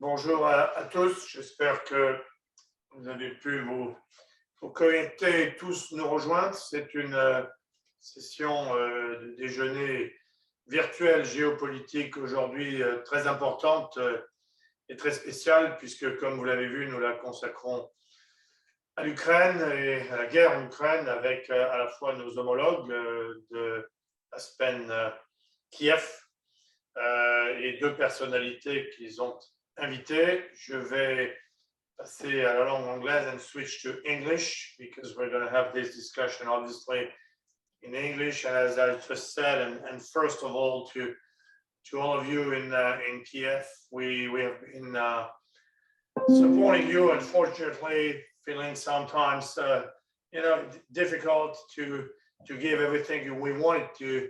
Bonjour à tous, j'espère que vous avez pu vous connecter tous nous rejoindre. C'est une session de déjeuner virtuel géopolitique aujourd'hui très importante et très spéciale puisque, comme vous l'avez vu, nous la consacrons à l'Ukraine et à la guerre en Ukraine avec à la fois nos homologues de Aspen Kyiv et deux personnalités qu'ils ont invitées. Je vais passer à la langue anglaise and switch to English because we're going to have this discussion obviously in English. And as I just said, and first of all to all of you in Kiev, we have been supporting you. Unfortunately, feeling sometimes difficult to give everything we wanted to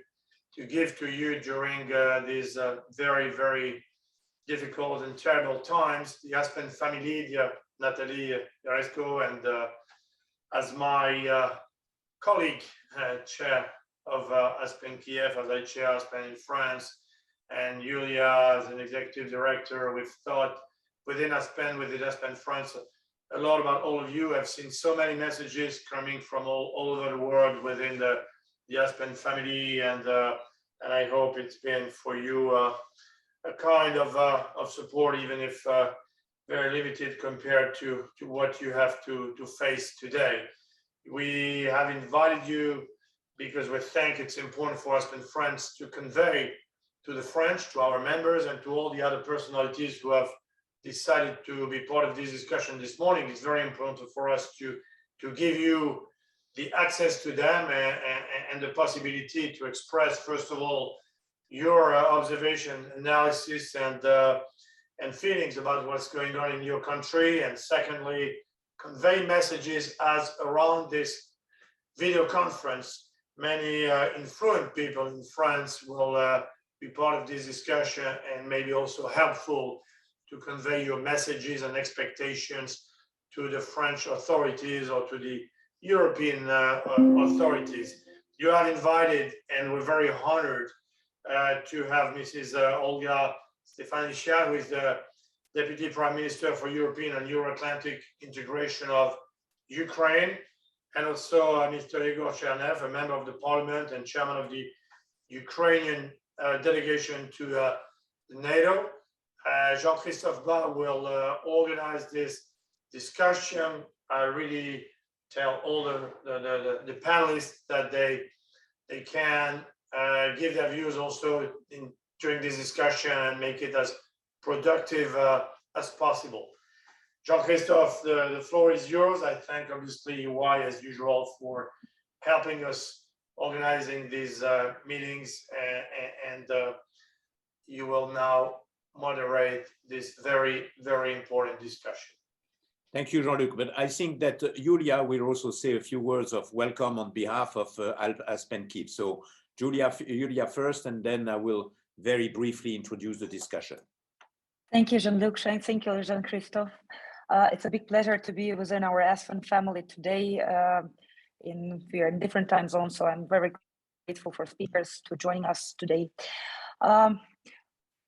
give to you during these very, very difficult and terrible times. The Aspen family, Natalie Yaresko, and as my colleague, chair of Aspen Kyiv, as I chair Aspen in France, and Julia as an executive director, we've thought within Aspen France, a lot about all of you. I've seen so many messages coming from all over the world within the Aspen family, and I hope it's been for you a kind of support, even if very limited compared to what you have to face today. We have invited you because we think it's important for Aspen France to convey to the French, to our members, and to all the other personalities who have decided to be part of this discussion this morning. It's very important for us to give you the access to them and the possibility to express, first of all, your observation, analysis, and feelings about what's going on in your country, and secondly, convey messages as around this video conference, many influent people in France will be part of this discussion and maybe also helpful to convey your messages and expectations to the French authorities or to the European authorities. You are invited, and we're very honored to have Mrs. Olga Stefanishyna, who is the Deputy Prime Minister for European and Euro-Atlantic integration of Ukraine, and also Mr. Igor Chernev, a member of the Parliament and chairman of the Ukrainian delegation to NATO. Jean-Christophe Bas will organize this discussion. I really tell all the panelists that they can give their views also during this discussion and make it as productive as possible. Jean-Christophe, the floor is yours. I thank obviously EY as usual for helping us organizing these meetings, and you will now moderate this very, very important discussion. Thank you, Jean-Luc. But I think that Julia will also say a few words of welcome on behalf of Aspen Kyiv. So Julia first, and then I will very briefly introduce the discussion. Thank you, Jean-Luc. Thank you, Jean-Christophe. It's a big pleasure to be within our Aspen family today. We are in different time zones, so I'm very grateful for speakers to joining us today.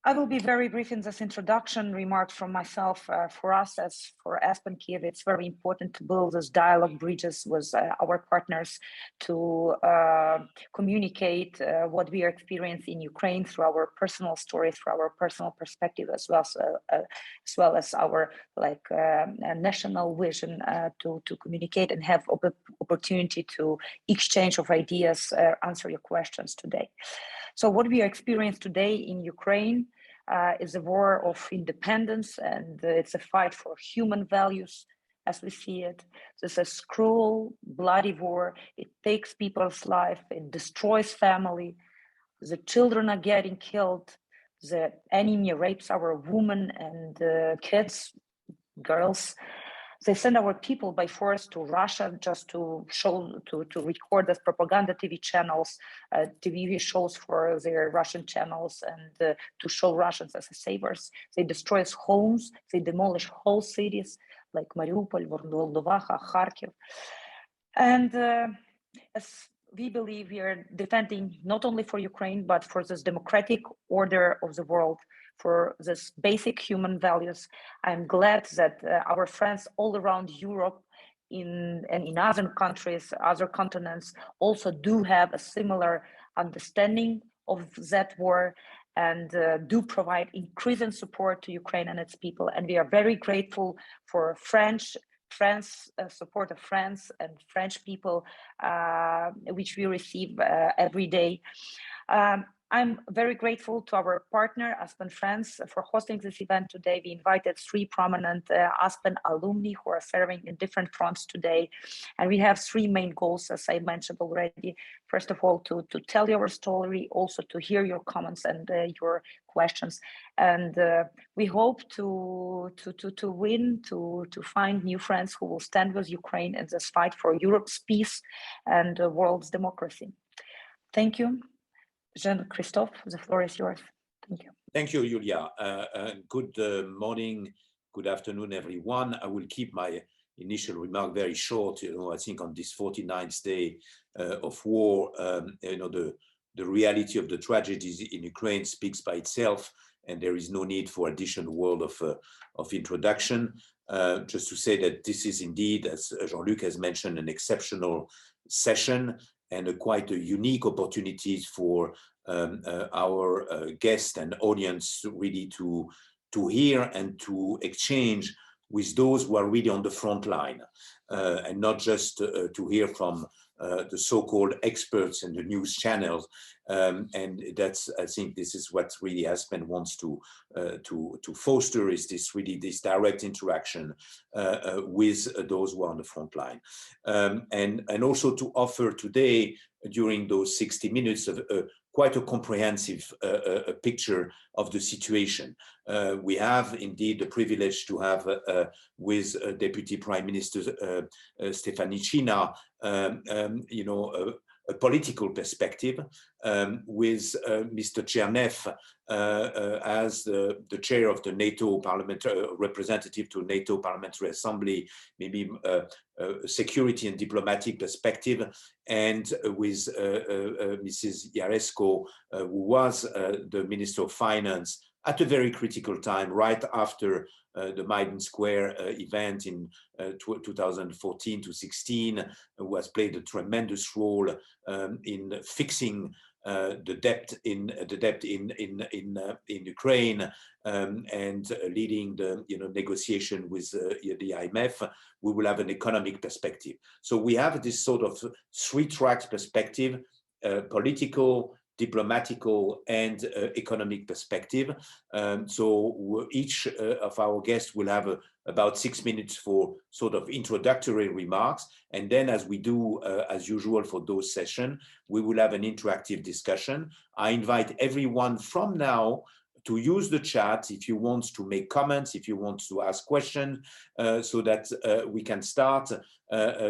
I will be very brief in this introduction remarks from myself. For us, as for Aspen Kyiv, it's very important to build this dialogue bridges with our partners to communicate what we are experiencing in Ukraine through our personal stories, through our personal perspective, as well as our national vision to communicate and have opportunity to exchange of ideas, answer your questions today. So what we experience today in Ukraine is a war of independence, and it's a fight for human values as we see it. This is cruel, bloody war. It takes people's life, it destroys family. The children are getting killed. The enemy rapes our women and kids, girls. They send our people by force to Russia just to show, to record as propaganda TV channels, TV shows for their Russian channels, and to show Russians as saviors. They destroy homes, they demolish whole cities like Mariupol, Volnovakha, Kharkiv. And as we believe we are defending not only for Ukraine, but for this democratic order of the world, for this basic human values. I'm glad that our friends all around Europe and in other countries, other continents, also do have a similar understanding of that war and do provide increasing support to Ukraine and its people. And we are very grateful for France support of France and French people, which we receive every day. I'm very grateful to our partner, Aspen France, for hosting this event today. We invited 3 prominent Aspen alumni who are serving in different fronts today. And we have 3 main goals, as I mentioned already. First of all, to tell your story, also to hear your comments and your questions. And we hope to win, to find new friends who will stand with Ukraine in this fight for Europe's peace and the world's democracy. Thank you. Jean-Christophe, the floor is yours. Thank you. Thank you, Julia. Good morning, good afternoon, everyone. I will keep my initial remark very short. I think on this 49th day of war, the reality of the tragedies in Ukraine speaks by itself, and there is no need for additional word of introduction. Just to say that this is indeed, as Jean-Luc has mentioned, an exceptional session and quite a unique opportunity for our guests and audience really to hear and to exchange with those who are really on the front line, and not just to hear from the so-called experts in the news channels. And that's, I think this is what really Aspen wants to foster, is this direct interaction with those who are on the front line. And also to offer today, during those 60 minutes, of quite a comprehensive picture of the situation. We have indeed the privilege to have with Deputy Prime Minister Stefanicina, a political perspective, with Mr. Chernev as the chair of the NATO parliamentary representative to NATO Parliamentary Assembly, maybe a security and diplomatic perspective, and with Mrs. Yaresko, who was the Minister of Finance at a very critical time, right after the Maidan Square event in 2014 to 16, who has played a tremendous role in fixing the debt in Ukraine, and leading the negotiation with the IMF. We will have an economic perspective. So we have this sort of 3-track perspective: political, diplomatical, and economic perspective. So each of our guests will have about 6 minutes for sort of introductory remarks. And then, as we do as usual for those sessions, we will have an interactive discussion. I invite everyone from now to use the chat if you want to make comments, if you want to ask questions, so that we can start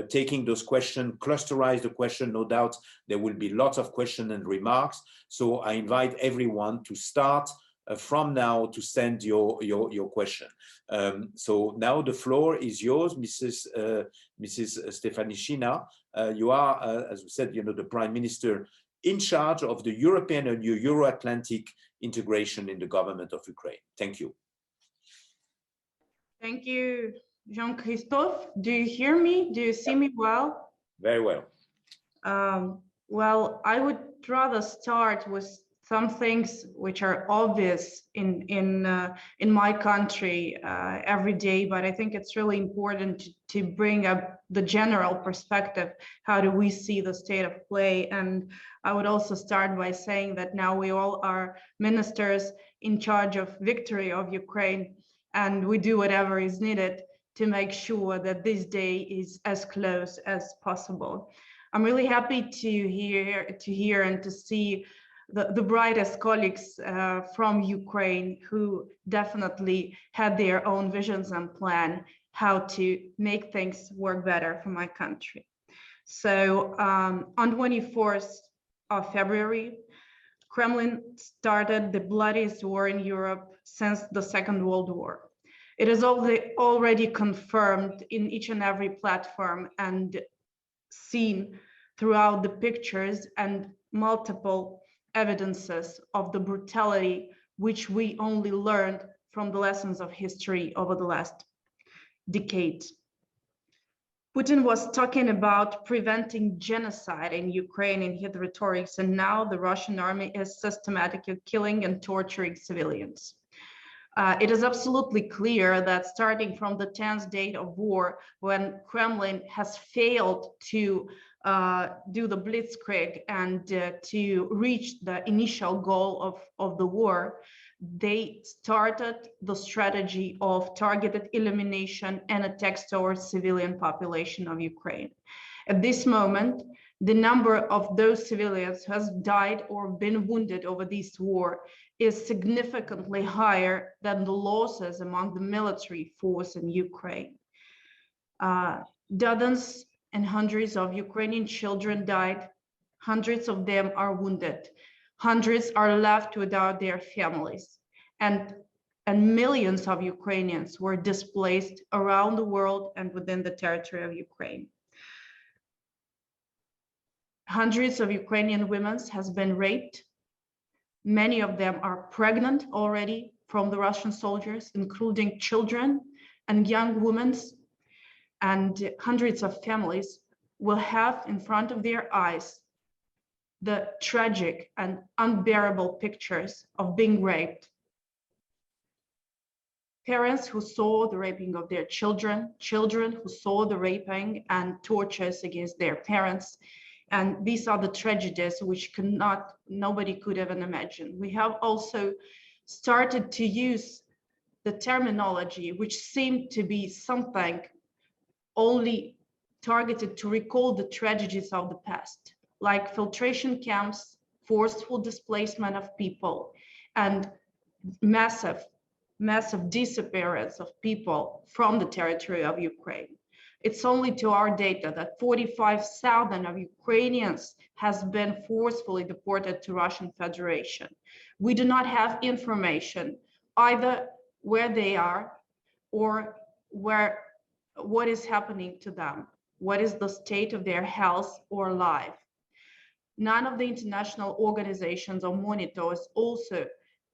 taking those questions, clusterize the question. No doubt there will be lots of questions and remarks. So I invite everyone to start from now to send your question. So now the floor is yours, Mrs. Stefanicina. You are, as we said, the Prime Minister in charge of the European and Euro-Atlantic integration in the government of Ukraine. Thank you. Thank you, Jean-Christophe. Do you hear me? Do you see me well? Very well. Well, I would rather start with some things which are obvious in my country every day, but I think it's really important to bring up the general perspective. How do we see the state of play? And I would also start by saying that now we all are ministers in charge of victory of Ukraine, and we do whatever is needed to make sure that this day is as close as possible. I'm really happy to hear and to see the brightest colleagues from Ukraine, who definitely had their own visions and plan how to make things work better for my country. So on 24th of February, Kremlin started the bloodiest war in Europe since the Second World War. It is already confirmed in each and every platform and seen throughout the pictures and multiple evidences of the brutality which we only learned from the lessons of history over the last decade. Putin was talking about preventing genocide in Ukraine in his rhetorics, and now the Russian army is systematically killing and torturing civilians. It is absolutely clear that starting from the 10th day of war, when Kremlin has failed to do the blitzkrieg and to reach the initial goal of the war, they started the strategy of targeted elimination and attacks towards civilian population of Ukraine. At this moment, the number of those civilians who has died or been wounded over this war is significantly higher than the losses among the military force in Ukraine. Dozens and hundreds of Ukrainian children died. Hundreds of them are wounded. Hundreds are left without their families. And millions of Ukrainians were displaced around the world and within the territory of Ukraine. Hundreds of Ukrainian women has been raped. Many of them are pregnant already from the Russian soldiers, including children and young women. And hundreds of families will have in front of their eyes the tragic and unbearable pictures of being raped. Parents who saw the raping of their children, children who saw the raping and tortures against their parents. And these are the tragedies which nobody could even imagine. We have also started to use the terminology which seemed to be something only targeted to recall the tragedies of the past, like filtration camps, forceful displacement of people, and massive disappearance of people from the territory of Ukraine. It's only to our data that 45,000 of Ukrainians has been forcefully deported to Russian Federation. We do not have information either where they are or what is happening to them, what is the state of their health or life. None of the international organizations or monitors also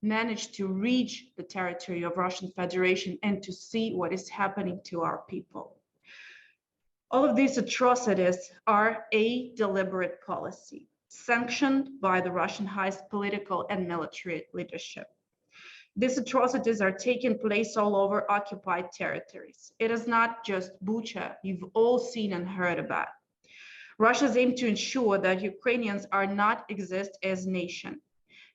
managed to reach the territory of Russian Federation and to see what is happening to our people. All of these atrocities are a deliberate policy sanctioned by the Russian highest political and military leadership. These atrocities are taking place all over occupied territories. It is not just Bucha you've all seen and heard about. Russia's aim to ensure that Ukrainians are not exist as nation.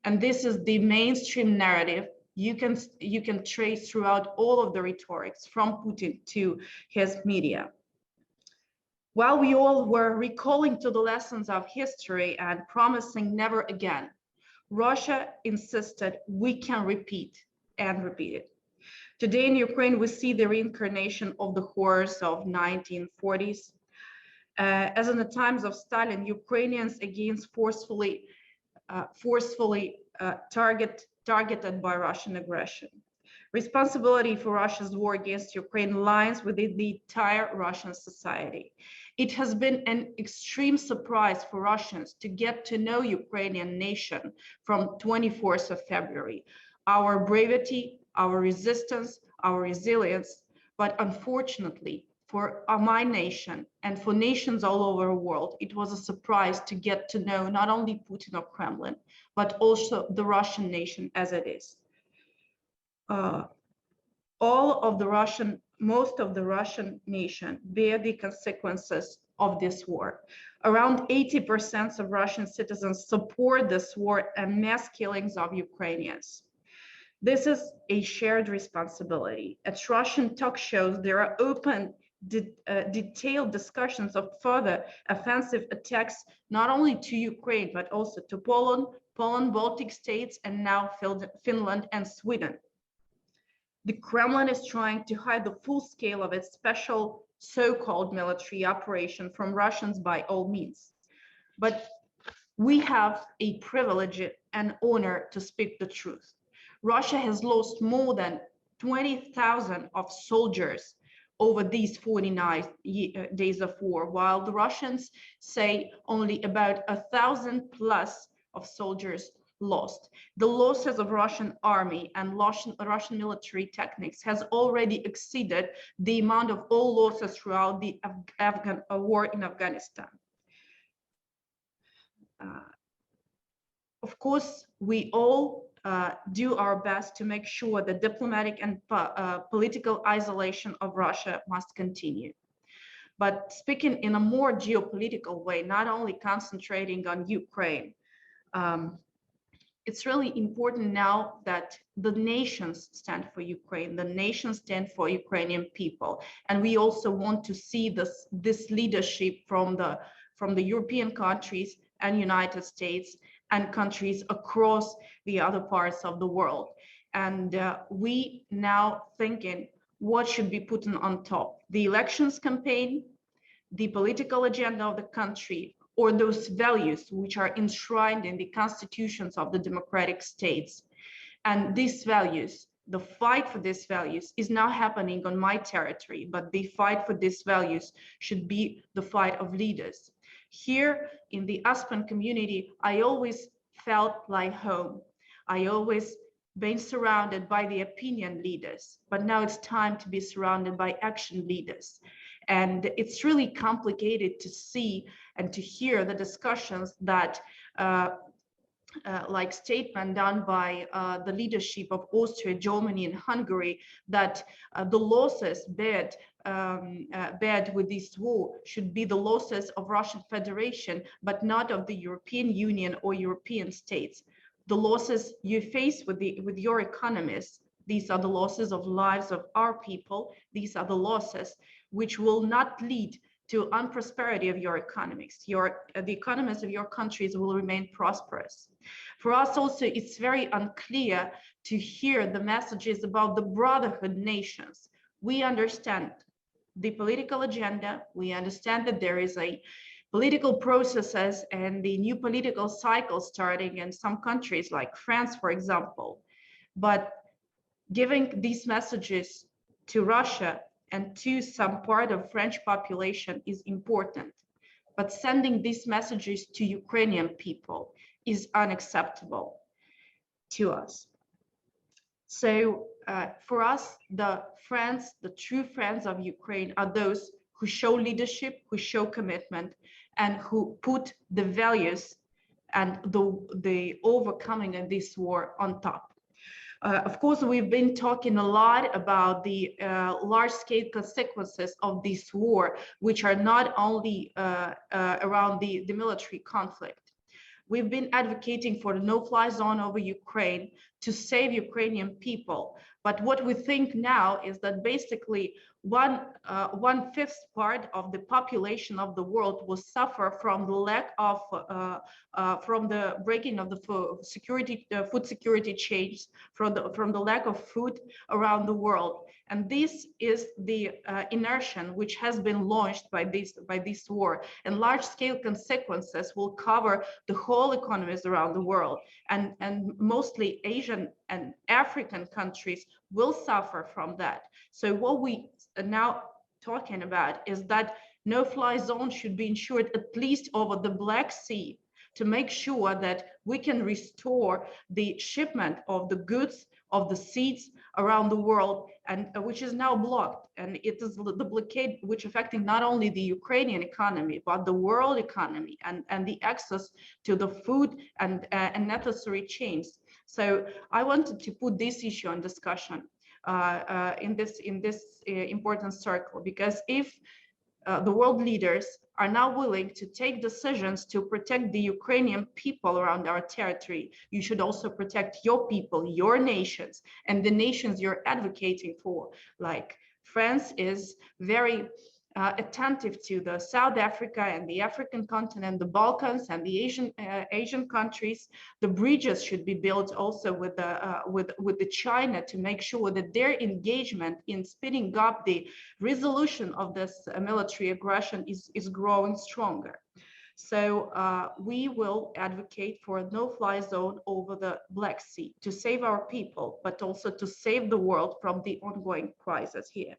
And this is the mainstream narrative you can trace throughout all of the rhetorics from Putin to his media. While we all were recalling to the lessons of history and promising never again, Russia insisted we can repeat and repeat it. Today in Ukraine, we see the reincarnation of the horrors of 1940s. As in the times of Stalin, Ukrainians against forcefully targeted by Russian aggression. Responsibility for Russia's war against Ukraine lies within the entire Russian society. It has been an extreme surprise for Russians to get to know Ukrainian nation from 24th of February. Our bravery, our resistance, our resilience, but unfortunately for my nation and for nations all over the world, it was a surprise to get to know not only Putin or Kremlin, but also the Russian nation as it is. Most of the Russian nation bear the consequences of this war. Around 80% of Russian citizens support this war and mass killings of Ukrainians. This is a shared responsibility. At Russian talk shows, there are open, detailed discussions of further offensive attacks, not only to Ukraine, but also to Poland, Baltic states, and now Finland and Sweden. The Kremlin is trying to hide the full scale of its special so-called military operation from Russians by all means. But we have a privilege and honor to speak the truth. Russia has lost more than 20,000 of soldiers over these 49 days of war, while the Russians say only about 1,000 plus of soldiers lost. The losses of Russian army and Russian military techniques has already exceeded the amount of all losses throughout the Afghan war in Afghanistan. Of course, we all do our best to make sure the diplomatic and political isolation of Russia must continue. But speaking in a more geopolitical way, not only concentrating on Ukraine, it's really important now that the nations stand for Ukraine, the nations stand for Ukrainian people. And we also want to see this leadership from the European countries and United States and countries across the other parts of the world. And we now thinking what should be put on top, the elections campaign, the political agenda of the country, or those values which are enshrined in the constitutions of the democratic states. And these values, the fight for these values is now happening on my territory, but the fight for these values should be the fight of leaders. Here in the Aspen community, I always felt like home. I always been surrounded by the opinion leaders, but now it's time to be surrounded by action leaders. And it's really complicated to see and to hear the discussions that like statement done by the leadership of Austria, Germany, and Hungary, that the losses bared with this war should be the losses of Russian Federation, but not of the European Union or European states. The losses you face with your economies, these are the losses of lives of our people. These are the losses which will not lead to unprosperity of your economies. The economies of your countries will remain prosperous. For us also, it's very unclear to hear the messages about the brotherhood nations. We understand the political agenda. We understand that there is a political processes and the new political cycle starting in some countries like France, for example. But giving these messages to Russia and to some part of French population is important, but sending these messages to Ukrainian people is unacceptable to us. So for us, the friends, the true friends of Ukraine are those who show leadership, who show commitment, and who put the values and the overcoming of this war on top. Of course, we've been talking a lot about the large-scale consequences of this war, which are not only around the military conflict. We've been advocating for the no-fly zone over Ukraine to save Ukrainian people. But what we think now is that basically one-fifth part of the population of the world will suffer from the lack of, from the breaking of the food security chains, from the lack of food around the world. And this is the inertia which has been launched by this war, and large-scale consequences will cover the whole economies around the world, and mostly Asian and African countries will suffer from that. So what we are now talking about is that no-fly zone should be ensured at least over the Black Sea, to make sure that we can restore the shipment of the goods, of the seeds around the world, and which is now blocked. And it is the blockade which affecting not only the Ukrainian economy, but the world economy and the access to the food and necessary chains. So I wanted to put this issue on discussion in this important circle, because if the world leaders are now willing to take decisions to protect the Ukrainian people around our territory, you should also protect your people, your nations, and the nations you're advocating for. Like France is very attentive to the South Africa and the African continent, the Balkans and the Asian countries. The bridges should be built also with the China, to make sure that their engagement in speeding up the resolution of this military aggression is growing stronger. So we will advocate for a no-fly zone over the Black Sea to save our people, but also to save the world from the ongoing crisis here.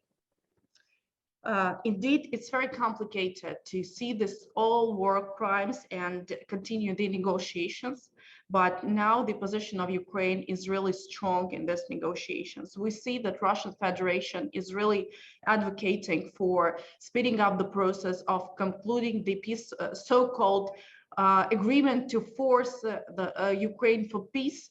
Indeed, it's very complicated to see this all war crimes and continue the negotiations. But now the position of Ukraine is really strong in these negotiations. We see that Russian Federation is really advocating for speeding up the process of concluding the peace, so-called agreement to force the Ukraine for peace.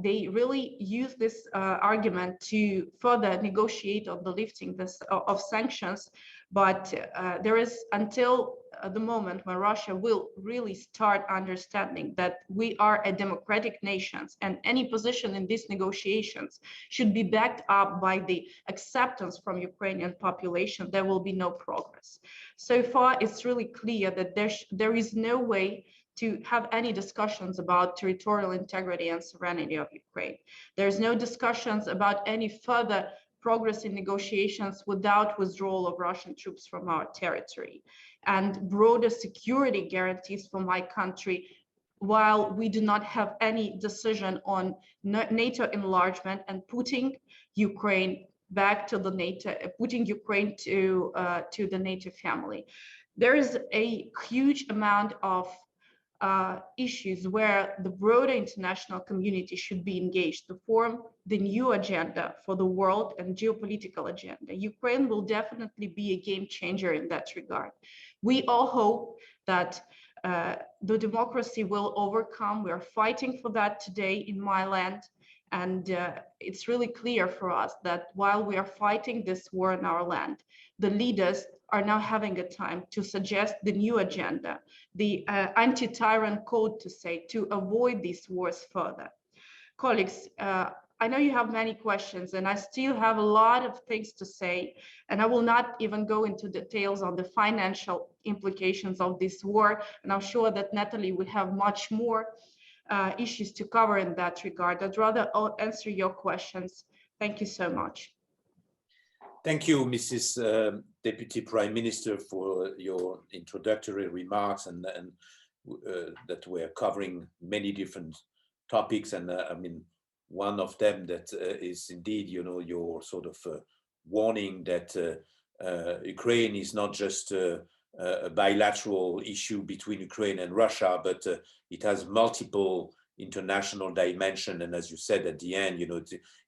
They really use this argument to further negotiate on the lifting of sanctions, but there is until the moment when Russia will really start understanding that we are a democratic nation and any position in these negotiations should be backed up by the acceptance from Ukrainian population, there will be no progress. So far, it's really clear that there is no way to have any discussions about territorial integrity and sovereignty of Ukraine. There's no discussions about any further progress in negotiations without withdrawal of Russian troops from our territory and broader security guarantees for my country, while we do not have any decision on NATO enlargement and putting Ukraine back to the NATO, putting Ukraine to the NATO family. There is a huge amount of issues where the broader international community should be engaged to form the new agenda for the world and geopolitical agenda. Ukraine will definitely be a game changer in that regard. We all hope that the democracy will overcome. We are fighting for that today in my land. And it's really clear for us that while we are fighting this war in our land, the leaders are now having a time to suggest the new agenda, the anti-tyrant code to say, to avoid these wars further. Colleagues, I know you have many questions and I still have a lot of things to say, and I will not even go into details on the financial implications of this war. And I'm sure that Natalie will have much more issues to cover in that regard. I'd rather answer your questions. Thank you so much. Thank you, Mrs. Deputy Prime Minister, for your introductory remarks and that we're covering many different topics. And I mean, one of them that is indeed, you know, your sort of warning that Ukraine is not just a bilateral issue between Ukraine and Russia, but it has multiple international dimension, and as you said at the end, you know,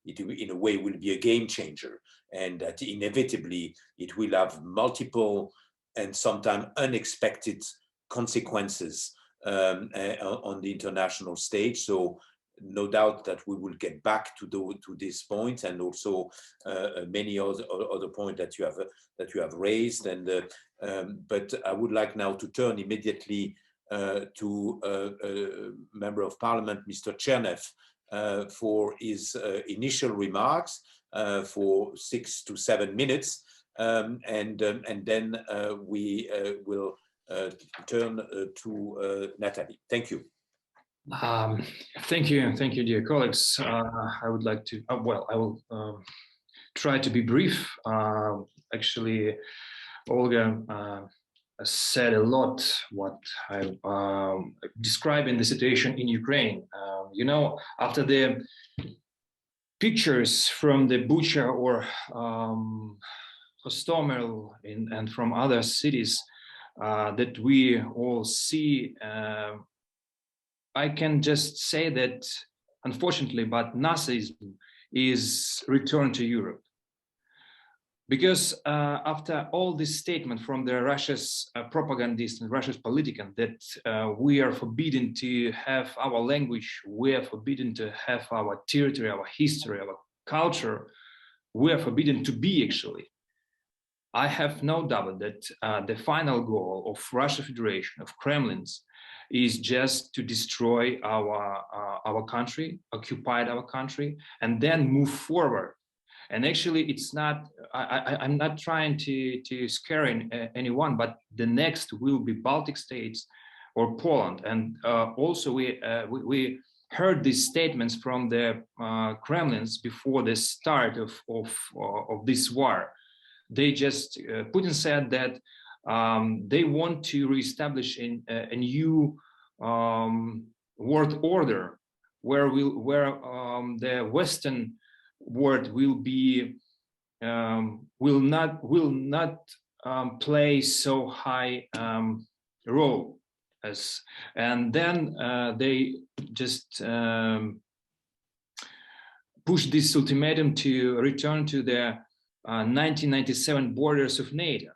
it in a way will be a game changer, and that inevitably it will have multiple and sometimes unexpected consequences on the international stage. So no doubt that we will get back to this point, and also many other points that you have raised. And but I would like now to turn immediately to a Member of Parliament, Mr. Chernev, for his initial remarks for 6 to 7 minutes, and then we will turn to Natalie. Thank you. Thank you, dear colleagues. I would like to, well, I will try to be brief. Actually, Olga said a lot what I describe in the situation in Ukraine. You know, after the pictures from the Bucha or Hostomel and from other cities that we all see, I can just say that, unfortunately, but Nazism is returned to Europe. Because after all this statement from the Russia's propagandists and Russia's politicians that we are forbidden to have our language, we are forbidden to have our territory, our history, our culture, we are forbidden to be actually. I have no doubt that the final goal of Russian Federation, of Kremlin's, is just to destroy our country, occupy our country, and then move forward. And actually, it's not. I'm not trying to scare anyone, but the next will be Baltic states or Poland. And also, we heard these statements from the Kremlins before the start of this war. They just Putin said that they want to reestablish a new world order where the Western world will be will not play so high role as, and then they just push this ultimatum to return to the 1997 borders of NATO,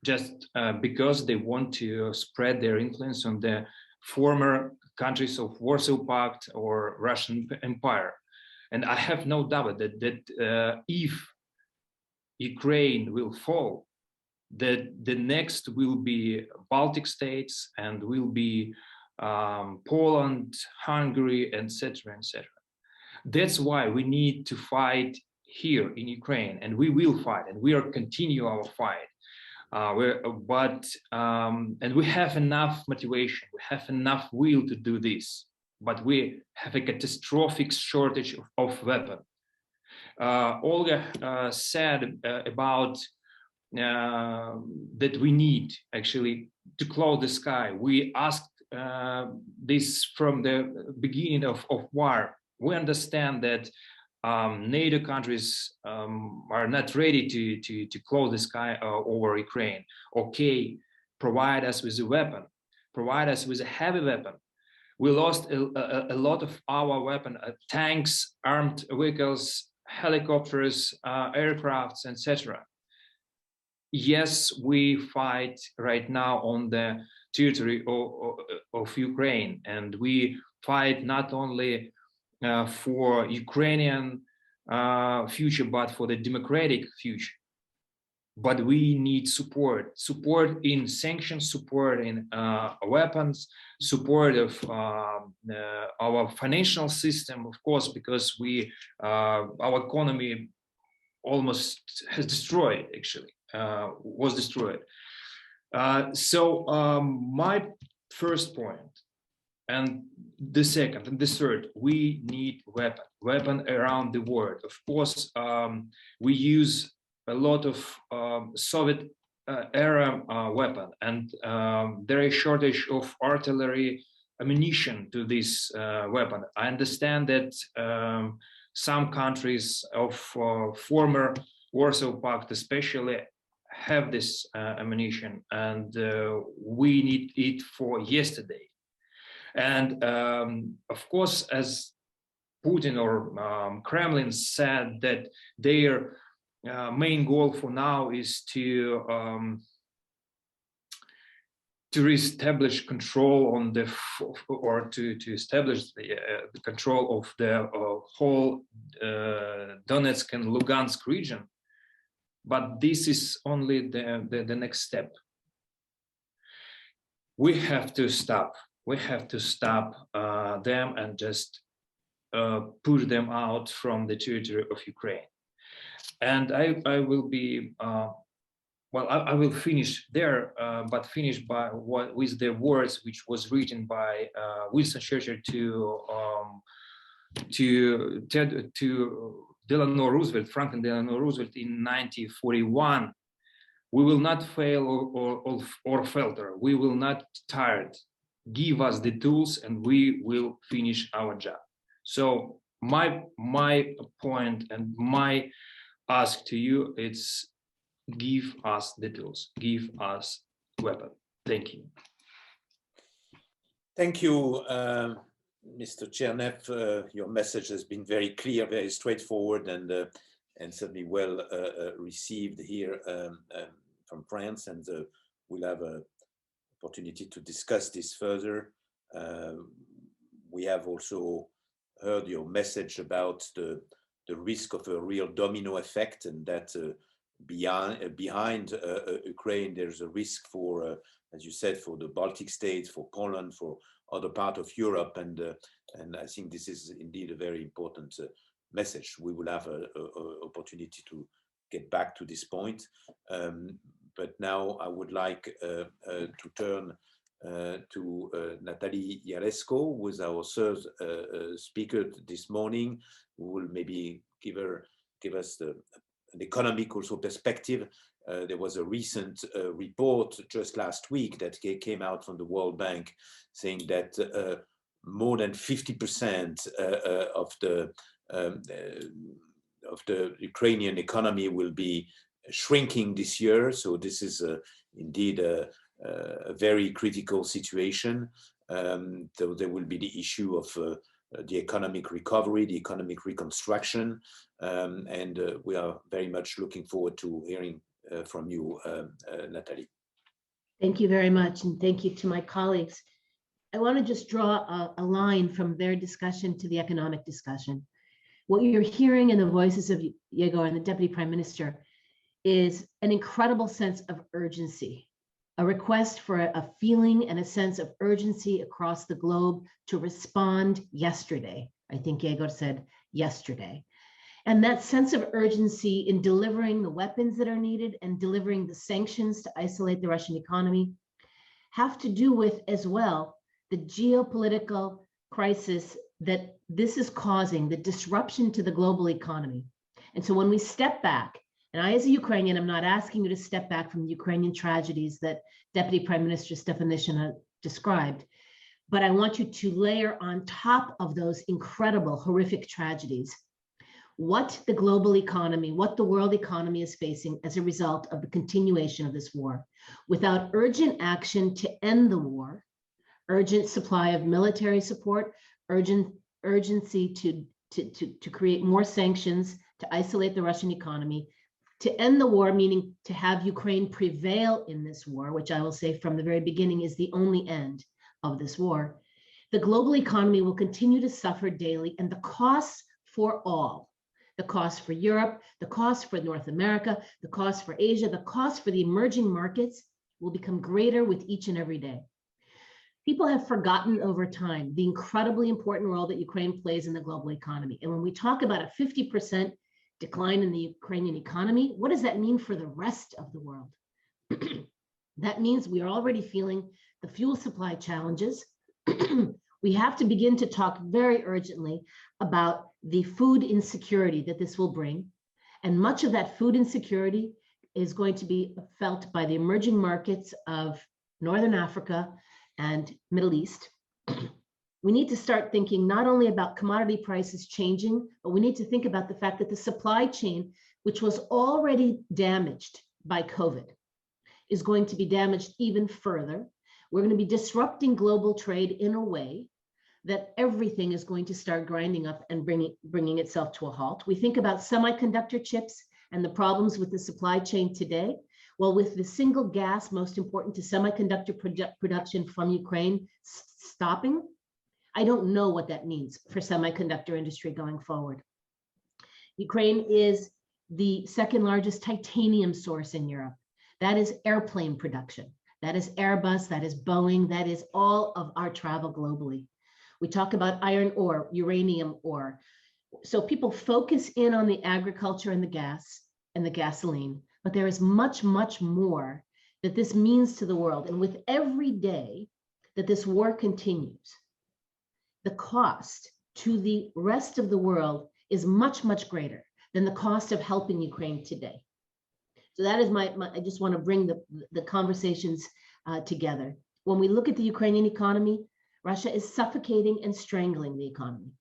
just because they want to spread their influence on the former countries of Warsaw Pact or Russian Empire. And I have no doubt that if Ukraine will fall, that the next will be Baltic states and will be Poland, Hungary, etc., etc. That's why we need to fight here in Ukraine, and we will fight, and we are continue our fight. And we have enough motivation, we have enough will to do this, but we have a catastrophic shortage of weapons. Olga said about that we need actually to close the sky. We asked this from the beginning of war. We understand that NATO countries are not ready to close the sky over Ukraine. Okay, provide us with a weapon, provide us with a heavy weapon. We lost a lot of our weapon, tanks, armed vehicles, helicopters, aircrafts, etc. Yes, we fight right now on the territory of Ukraine, and we fight not only for Ukrainian future, but for the democratic future. But we need support in sanctions, support in weapons, support of our financial system, of course, because our economy almost has destroyed, actually, was destroyed. So my first point, and the second and the third, we need weapon around the world. Of course, we use a lot of Soviet era weapon, and there is shortage of artillery ammunition to this weapon. I understand that some countries of former Warsaw Pact especially have this ammunition, and we need it for yesterday. And of course, as Putin or Kremlin said, that their main goal for now is to reestablish control on the, or to establish the control of the whole Donetsk and Lugansk region. But this is only the next step. We have to stop. We have to stop them and just push them out from the territory of Ukraine. And I will be, well, I will finish there, but finish with the words which was written by Winston Churchill to Delano Roosevelt, Franklin Delano Roosevelt in 1941. We will not fail or falter. We will not tired. Give us the tools and we will finish our job. So my point and my ask to you, it's give us the tools, give us weapon. Thank you. Thank you, Mr. Chernev. Your message has been very clear, very straightforward, and certainly well received here from France. And we'll have an opportunity to discuss this further. We have also heard your message about the risk of a real domino effect, and that behind Ukraine, there's a risk for, as you said, for the Baltic states, for Poland, for other part of Europe, and I think this is indeed a very important message. We will have an opportunity to get back to this point, but now I would like to turn to Natalie Yaresko, who is our third speaker this morning, who will maybe give us an economic also perspective. There was a recent report just last week that came out from the World Bank saying that more than 50% of the Ukrainian economy will be shrinking this year. So this is indeed a very critical situation. So there will be the issue of the economic recovery, the economic reconstruction, and we are very much looking forward to hearing from you, Natalie. Thank you very much, and thank you to my colleagues. I want to just draw a line from their discussion to the economic discussion. What you're hearing in the voices of Yegor and the Deputy Prime Minister is an incredible sense of urgency, a request for a feeling and a sense of urgency across the globe to respond yesterday. I think Yegor said yesterday. And that sense of urgency in delivering the weapons that are needed and delivering the sanctions to isolate the Russian economy have to do with as well the geopolitical crisis that this is causing, the disruption to the global economy. And so when we step back, and I as a Ukrainian, I'm not asking you to step back from the Ukrainian tragedies that Deputy Prime Minister Stefanishina described, but I want you to layer on top of those incredible, horrific tragedies what the global economy, what the world economy is facing as a result of the continuation of this war. Without urgent action to end the war, urgent supply of military support, urgency to create more sanctions, to isolate the Russian economy, to end the war, meaning to have Ukraine prevail in this war, which I will say from the very beginning is the only end of this war, the global economy will continue to suffer daily, and the costs for all, the cost for Europe, the cost for North America, the cost for Asia, the cost for the emerging markets will become greater with each and every day. People have forgotten over time the incredibly important role that Ukraine plays in the global economy. And when we talk about a 50% decline in the Ukrainian economy, what does that mean for the rest of the world? That means we are already feeling the fuel supply challenges. We have to begin to talk very urgently about the food insecurity that this will bring. And much of that food insecurity is going to be felt by the emerging markets of Northern Africa and Middle East. We need to start thinking not only about commodity prices changing, but we need to think about the fact that the supply chain, which was already damaged by COVID, is going to be damaged even further. We're going to be disrupting global trade in a way that everything is going to start grinding up and bringing itself to a halt. We think about semiconductor chips and the problems with the supply chain today. Well, with the single gas most important to semiconductor production from Ukraine stopping, I don't know what that means for semiconductor industry going forward. Ukraine is the second largest titanium source in Europe. That is airplane production. That is Airbus, that is Boeing, that is all of our travel globally. We talk about iron ore, uranium ore. So people focus in on the agriculture and the gas and the gasoline, but there is much, much more that this means to the world. And with every day that this war continues, the cost to the rest of the world is much, much greater than the cost of helping Ukraine today. So that is I just want to bring the conversations together. When we look at the Ukrainian economy, Russia is suffocating and strangling the economy.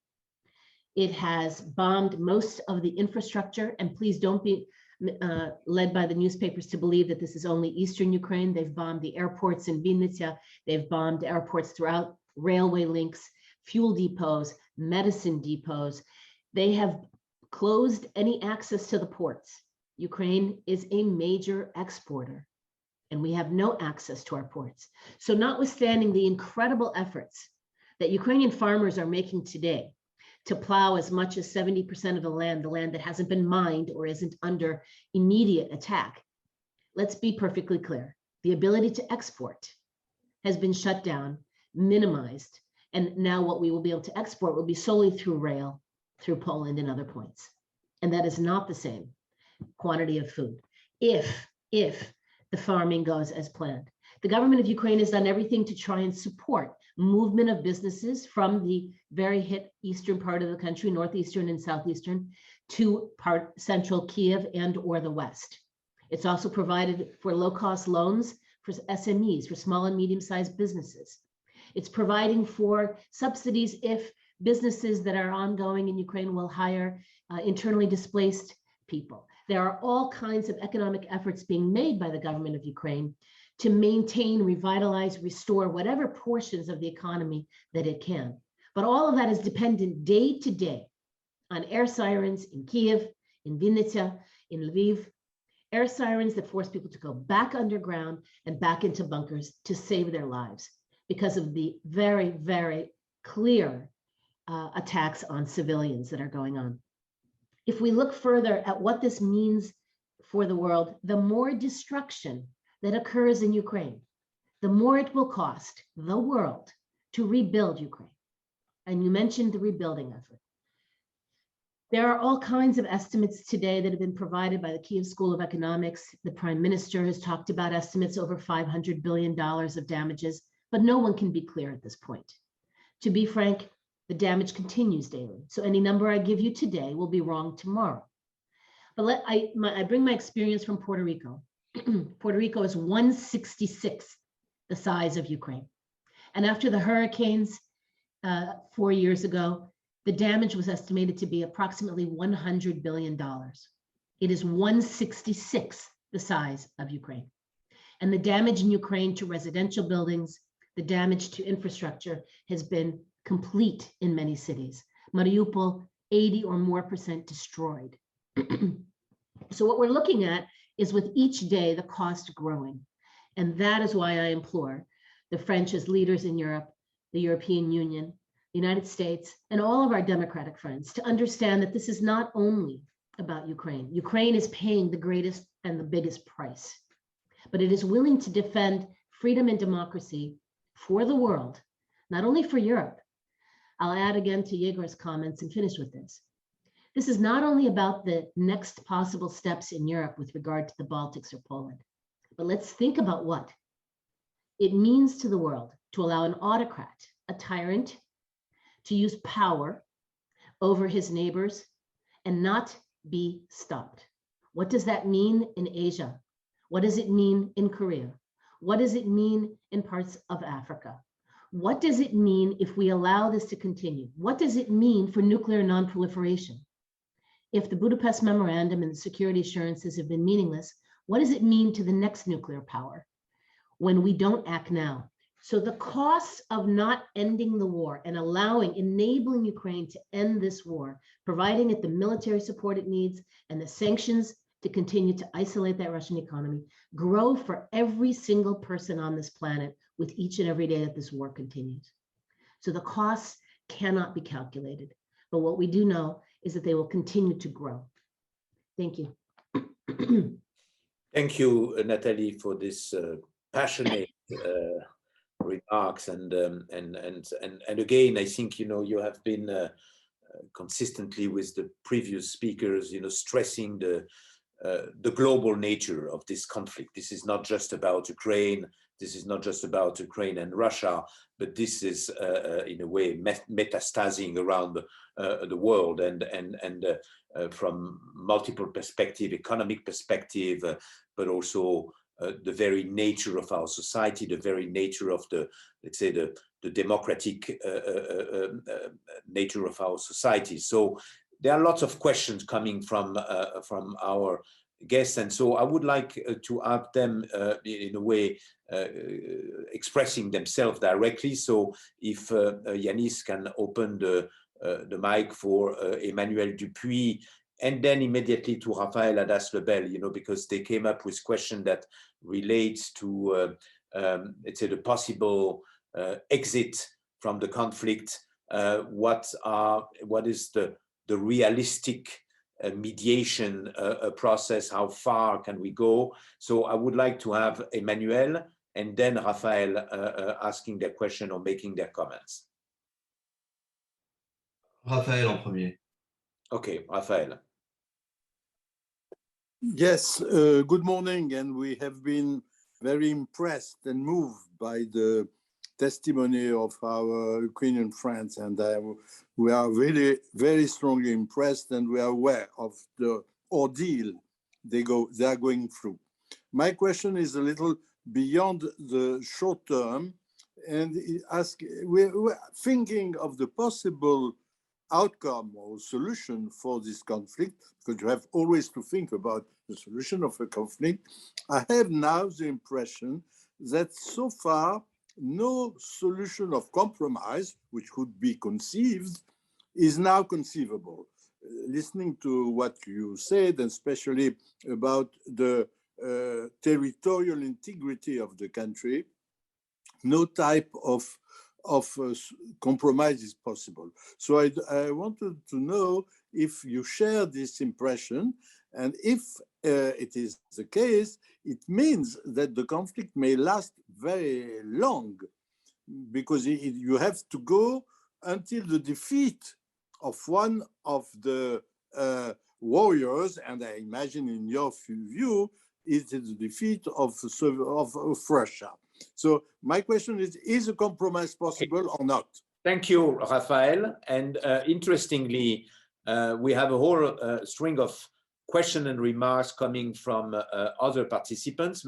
It has bombed most of the infrastructure, and please don't be led by the newspapers to believe that this is only Eastern Ukraine. They've bombed the airports in Vinnytsia. They've bombed airports throughout, railway links, fuel depots, medicine depots. They have closed any access to the ports. Ukraine is a major exporter, and we have no access to our ports. So notwithstanding the incredible efforts that Ukrainian farmers are making today to plow as much as 70% of the land that hasn't been mined or isn't under immediate attack, let's be perfectly clear. The ability to export has been shut down, minimized, and now what we will be able to export will be solely through rail, through Poland and other points. And that is not the same quantity of food if the farming goes as planned. The government of Ukraine has done everything to try and support movement of businesses from the very hit eastern part of the country, northeastern and southeastern, to central Kyiv and or the west. It's also provided for low-cost loans for SMEs, for small and medium-sized businesses. It's providing for subsidies if Businesses that are ongoing in Ukraine will hire internally displaced people. There are all kinds of economic efforts being made by the government of Ukraine to maintain, revitalize, restore whatever portions of the economy that it can. But all of that is dependent day to day on air sirens in Kyiv, in Vinnytsia, in Lviv, air sirens that force people to go back underground and back into bunkers to save their lives because of the very, very clear attacks on civilians that are going on. If we look further at what this means for the world, the more destruction that occurs in Ukraine, the more it will cost the world to rebuild Ukraine. And you mentioned the rebuilding effort. There are all kinds of estimates today that have been provided by the Kyiv School of Economics. The Prime Minister has talked about estimates over $500 billion of damages, but no one can be clear at this point. To be frank, the damage continues daily. So any number I give you today will be wrong tomorrow. But I bring my experience from Puerto Rico. Puerto Rico is 1/66 the size of Ukraine. And after the hurricanes 4 years ago, the damage was estimated to be approximately $100 billion. It is 1/66 the size of Ukraine. And the damage in Ukraine to residential buildings, the damage to infrastructure has been complete in many cities. Mariupol, 80% or more destroyed. So what we're looking at is with each day, the cost growing. And that is why I implore the French as leaders in Europe, the European Union, the United States, and all of our democratic friends to understand that this is not only about Ukraine. Ukraine is paying the greatest and the biggest price, but it is willing to defend freedom and democracy for the world, not only for Europe. I'll add again to Yegor's comments and finish with this. This is not only about the next possible steps in Europe with regard to the Baltics or Poland, but let's think about what it means to the world to allow an autocrat, a tyrant, to use power over his neighbors and not be stopped. What does that mean in Asia? What does it mean in Korea? What does it mean in parts of Africa? What does it mean if we allow this to continue? What does it mean for nuclear non-proliferation? If the Budapest Memorandum and the security assurances have been meaningless, what does it mean to the next nuclear power when we don't act now? So the costs of not ending the war and enabling Ukraine to end this war, providing it the military support it needs and the sanctions to continue to isolate that Russian economy, grow for every single person on this planet with each and every day that this war continues. So the costs cannot be calculated. But what we do know is that they will continue to grow. Thank you. Thank you, Natalie, for this passionate remarks. And again, I think, you have been consistently with the previous speakers, stressing the global nature of this conflict. This is not just about Ukraine. This is not just about Ukraine and Russia, but this is in a way metastasizing around the world and from multiple perspectives, economic perspective, but also the very nature of our society, the very nature of let's say the democratic nature of our society. So there are lots of questions coming from our guests, and so I would like to have them in a way expressing themselves directly. So if Yanis can open the mic for Emmanuel Dupuis, and then immediately to Raphaël Hadas-Lebel, because they came up with questions that relates to let's say the possible exit from the conflict. What is the realistic mediation process? How far can we go? So I would like to have Emmanuel and then Raphaël asking their question or making their comments. Raphaël en premier. Okay, Raphaël. Yes, good morning, and we have been very impressed and moved by the testimony of our Ukrainian friends, and we are really very strongly impressed, and we are aware of the ordeal they are going through. My question is a little beyond the short term. and we're thinking of the possible outcome or solution for this conflict, because you have always to think about the solution of a conflict. I have now the impression that so far no solution of compromise, which could be conceived, is now conceivable. Listening to what you said, and especially about the territorial integrity of the country, no type of compromise is possible. So I wanted to know if you share this impression, and if it is the case, it means that the conflict may last very long, because you have to go until the defeat of one of the warriors, and I imagine in your view, it is the defeat of Russia. So my question is a compromise possible or not? Thank you, Raphael. And interestingly, we have a whole string of questions and remarks coming from other participants.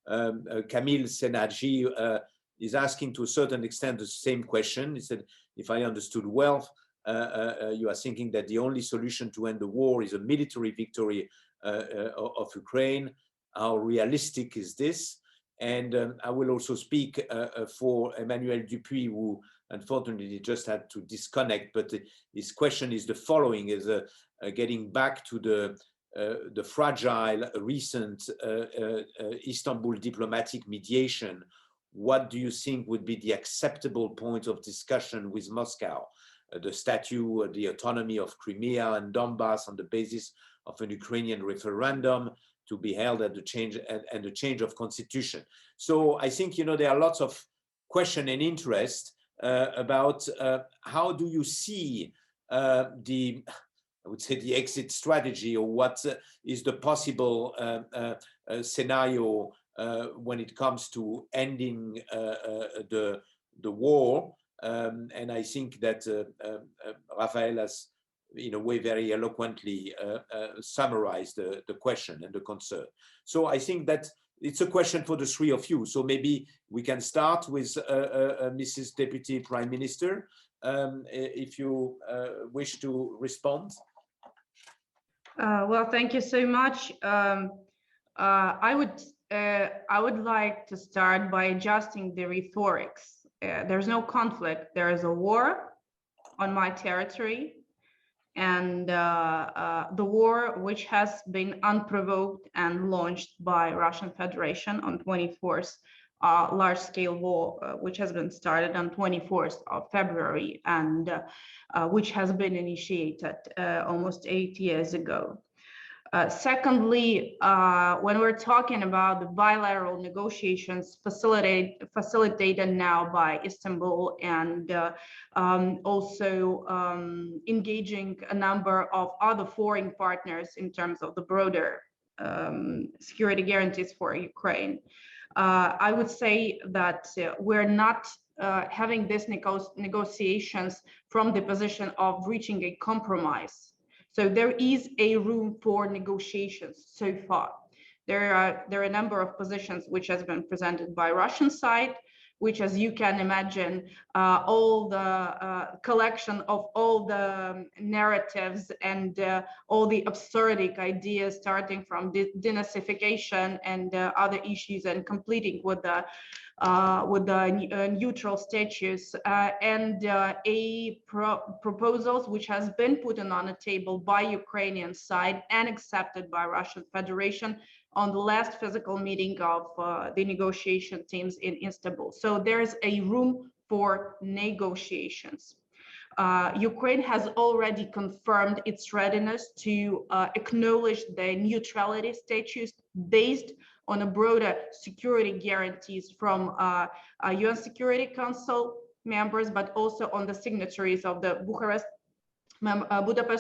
Camille Senaji is asking to a certain extent the same question. He said, if I understood well, you are thinking that the only solution to end the war is a military victory of Ukraine. How realistic is this? And I will also speak for Emmanuel Dupuis, who unfortunately just had to disconnect, but his question is the following, is getting back to the fragile recent Istanbul diplomatic mediation. What do you think would be the acceptable point of discussion with Moscow? The statute, the autonomy of Crimea and Donbass on the basis of an Ukrainian referendum to be held at the change and the change of constitution. So I think, you know, there are lots of question and interest about how do you see I would say the exit strategy, or what is the possible scenario when it comes to ending the war. And I think that Raphael has, in a way, very eloquently summarized the question and the concern. So I think that it's a question for the three of you. So maybe we can start with Mrs. Deputy Prime Minister, if you wish to respond. Well, thank you so much. I would like to start by adjusting the rhetorics. There's no conflict. There is a war on my territory, and the war, which has been unprovoked and launched by Russian Federation on 24th, large-scale war, which has been started on 24th of February, and which has been initiated almost 8 years ago. Secondly, when we're talking about the bilateral negotiations facilitated now by Istanbul, and also engaging a number of other foreign partners in terms of the broader security guarantees for Ukraine, I would say that we're not having these negotiations from the position of reaching a compromise. So there is a room for negotiations so far. There are a number of positions which has been presented by Russian side, which, as you can imagine, all the collection of all the narratives and all the absurdic ideas, starting from denazification and other issues, and completing with the neutral status and proposals which has been put on the table by Ukrainian side and accepted by Russian Federation on the last physical meeting of the negotiation teams in Istanbul. So there's a room for negotiations. Ukraine has already confirmed its readiness to acknowledge the neutrality status based on a broader security guarantees from UN Security Council members, but also on the signatories of the Budapest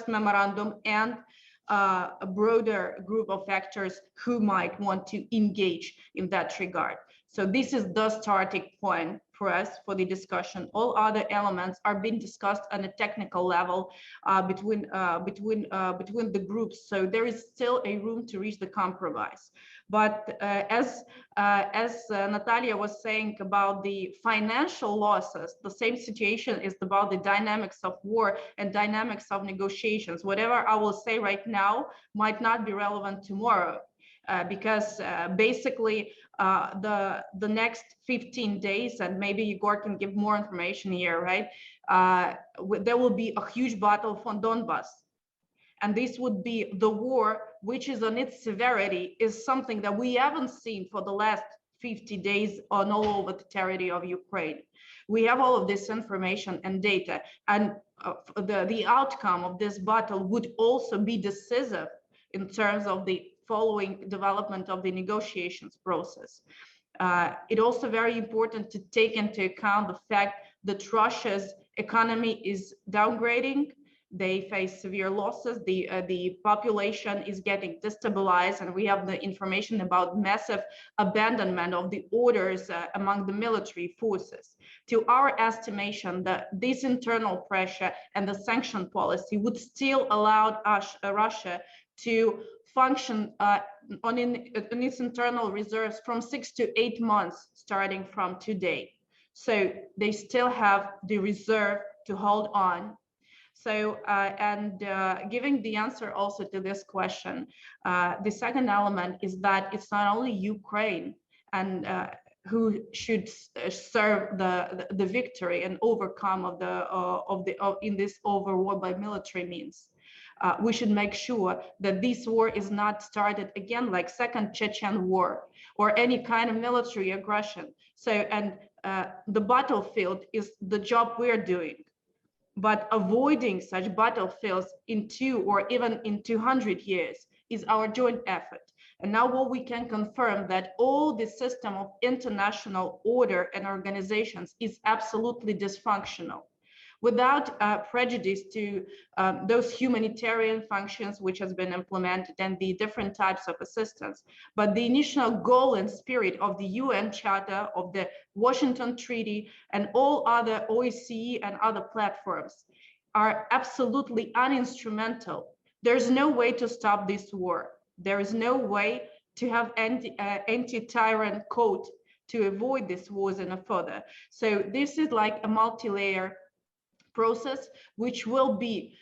Memorandum, and a broader group of actors who might want to engage in that regard. So this is the starting point for us for the discussion. All other elements are being discussed on a technical level between the groups. So there is still a room to reach the compromise. But as Natalia was saying about the financial losses, the same situation is about the dynamics of war and dynamics of negotiations. Whatever I will say right now might not be relevant tomorrow. Because basically the next 15 days, and maybe Igor can give more information here, right? There will be a huge battle for Donbas. And this would be the war, which is on its severity, is something that we haven't seen for the last 50 days on all over the territory of Ukraine. We have all of this information and data, and the outcome of this battle would also be decisive in terms of the following development of the negotiations process. It's also very important to take into account the fact that Russia's economy is downgrading. They face severe losses. The population is getting destabilized, and we have the information about massive abandonment of the orders among the military forces. To our estimation, this internal pressure and the sanction policy would still allow Russia to function on its internal reserves from 6 to 8 months starting from today. So they still have the reserve to hold on. So, giving the answer also to this question, the second element is that it's not only Ukraine and who should serve the victory and overcome in this war by military means. We should make sure that this war is not started again like Second Chechen War or any kind of military aggression. So, and the battlefield is the job we're doing. But avoiding such battlefields in 2 or even in 200 years is our joint effort. And now what we can confirm that all the system of international order and organizations is absolutely dysfunctional, without prejudice to those humanitarian functions which has been implemented and the different types of assistance. But the initial goal and spirit of the UN Charter, of the Washington Treaty, and all other OSCE and other platforms are absolutely uninstrumental. There's no way to stop this war. There is no way to have anti-tyrant code to avoid this wars any further. So this is like a multi-layer process, which will be,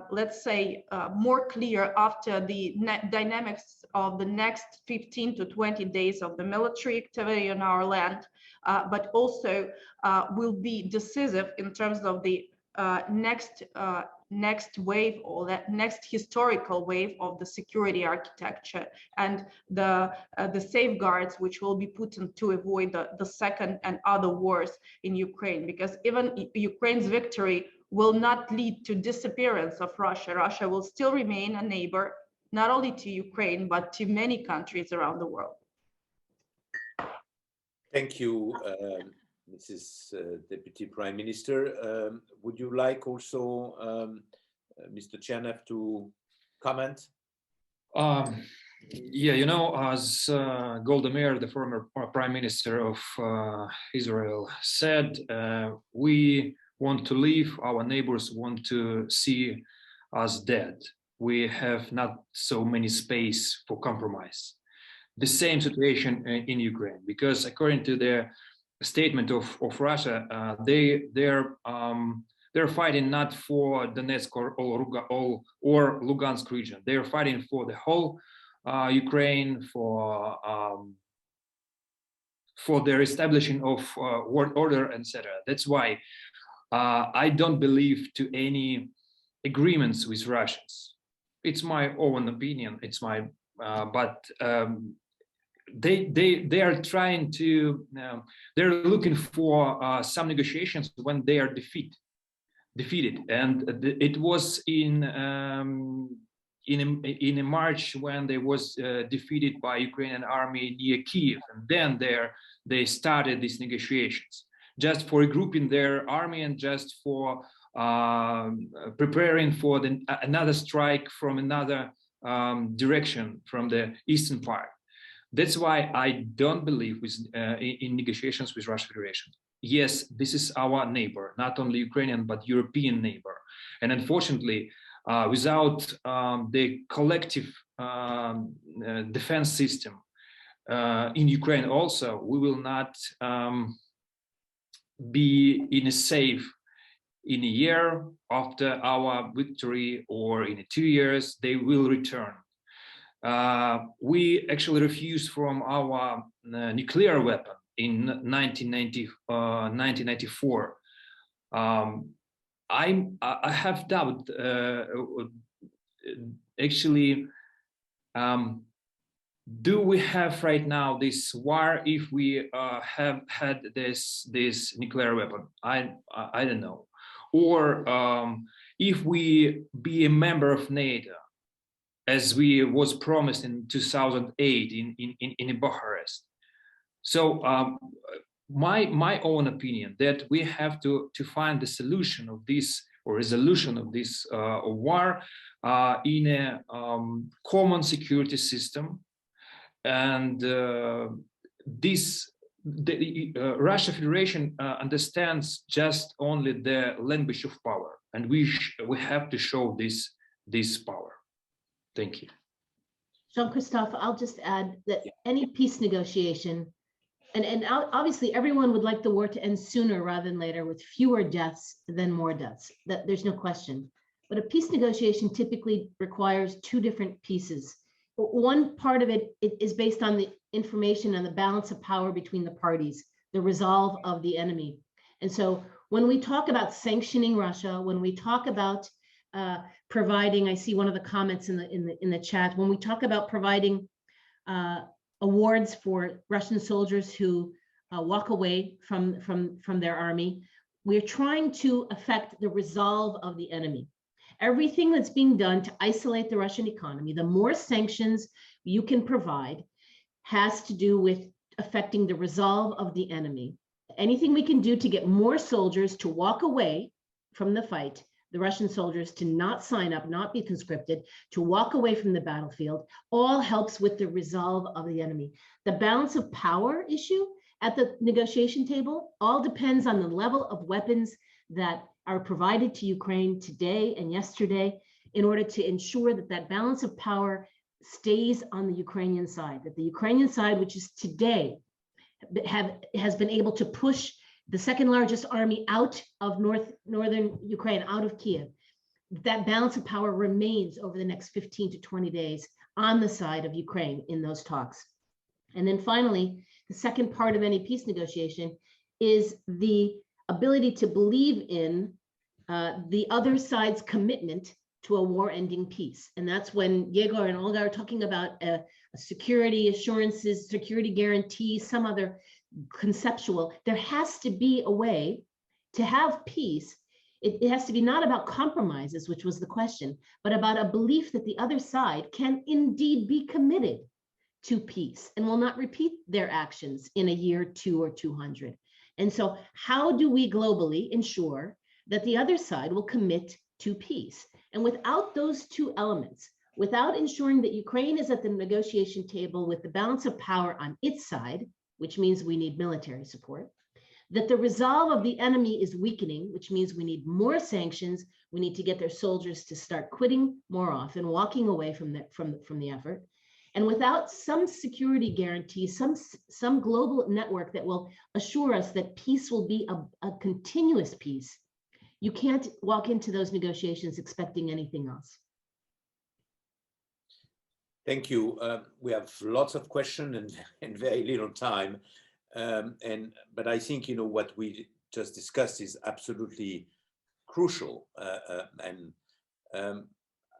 let's say, more clear after the dynamics of the next 15 to 20 days of the military activity on our land, but also will be decisive in terms of the next wave, or that next historical wave of the security architecture and the safeguards which will be put in to avoid the second and other wars in Ukraine, because even Ukraine's victory will not lead to disappearance of Russia. Russia will still remain a neighbor, not only to Ukraine, but to many countries around the world. Thank you, Mrs. Deputy Prime Minister. Would you like also Mr. Chernev to comment? Yeah, you know, as Golda Meir, the former Prime Minister of Israel, said, we want to leave, our neighbors want to see us dead. We have not so many space for compromise. The same situation in Ukraine, because according to the statement of Russia, they're fighting not for Donetsk or Lugansk region. They're fighting for the whole Ukraine, for their establishing of world order, etc. That's why I don't believe to any agreements with Russians. It's my own opinion. It's my, but they are trying to. They're looking for some negotiations when they are defeated, and it was in March when they was defeated by Ukrainian army near Kyiv, and then they started these negotiations, just for regrouping their army and just for preparing for another strike from another direction, from the eastern part. That's why I don't believe in negotiations with Russian Federation. Yes, this is our neighbor, not only Ukrainian, but European neighbor. And unfortunately, without the collective defense system in Ukraine also, we will not be in a safe in a year after our victory, or in 2 years, they will return. We actually refused from our nuclear weapon in 1994. I have doubt, actually, do we have right now this war if we have had this nuclear weapon? I don't know. Or if we be a member of NATO, as we was promised in 2008 in Bucharest. So my own opinion that we have to find the solution of this, or resolution of this war in a common security system, and Russia Federation understands just only the language of power, and we have to show this power. Thank you. Jean-Christophe, I'll just add that any peace negotiation, and obviously everyone would like the war to end sooner rather than later, with fewer deaths than more deaths. That there's no question. But a peace negotiation typically requires two different pieces. One part of it is based on the information and the balance of power between the parties, the resolve of the enemy. And so when we talk about sanctioning Russia, when we talk about providing, I see one of the comments in the chat, when we talk about providing awards for Russian soldiers who walk away from their army, we're trying to affect the resolve of the enemy. Everything that's being done to isolate the Russian economy, the more sanctions you can provide, has to do with affecting the resolve of the enemy. Anything we can do to get more soldiers to walk away from the fight, the Russian soldiers to not sign up, not be conscripted, to walk away from the battlefield, all helps with the resolve of the enemy. The balance of power issue at the negotiation table all depends on the level of weapons that are provided to Ukraine today and yesterday, in order to ensure that that balance of power stays on the Ukrainian side, that the Ukrainian side, which is today, has been able to push the second largest army out of northern Ukraine, out of Kyiv, that balance of power remains over the next 15 to 20 days on the side of Ukraine in those talks. And then finally, the second part of any peace negotiation is the ability to believe in the other side's commitment to a war-ending peace. And that's when Yegor and Olga are talking about a security assurances, security guarantees, some other conceptual. There has to be a way to have peace. It has to be not about compromises, which was the question, but about a belief that the other side can indeed be committed to peace and will not repeat their actions in a year, 2 or 200. And so how do we globally ensure that the other side will commit to peace? And without those two elements, without ensuring that Ukraine is at the negotiation table with the balance of power on its side, which means we need military support, that the resolve of the enemy is weakening, which means we need more sanctions, we need to get their soldiers to start quitting more often, walking away from the effort. And without some security guarantee, some global network that will assure us that peace will be a continuous peace, you can't walk into those negotiations expecting anything else. Thank you. We have lots of questions and very little time. But I think, what we just discussed is absolutely crucial.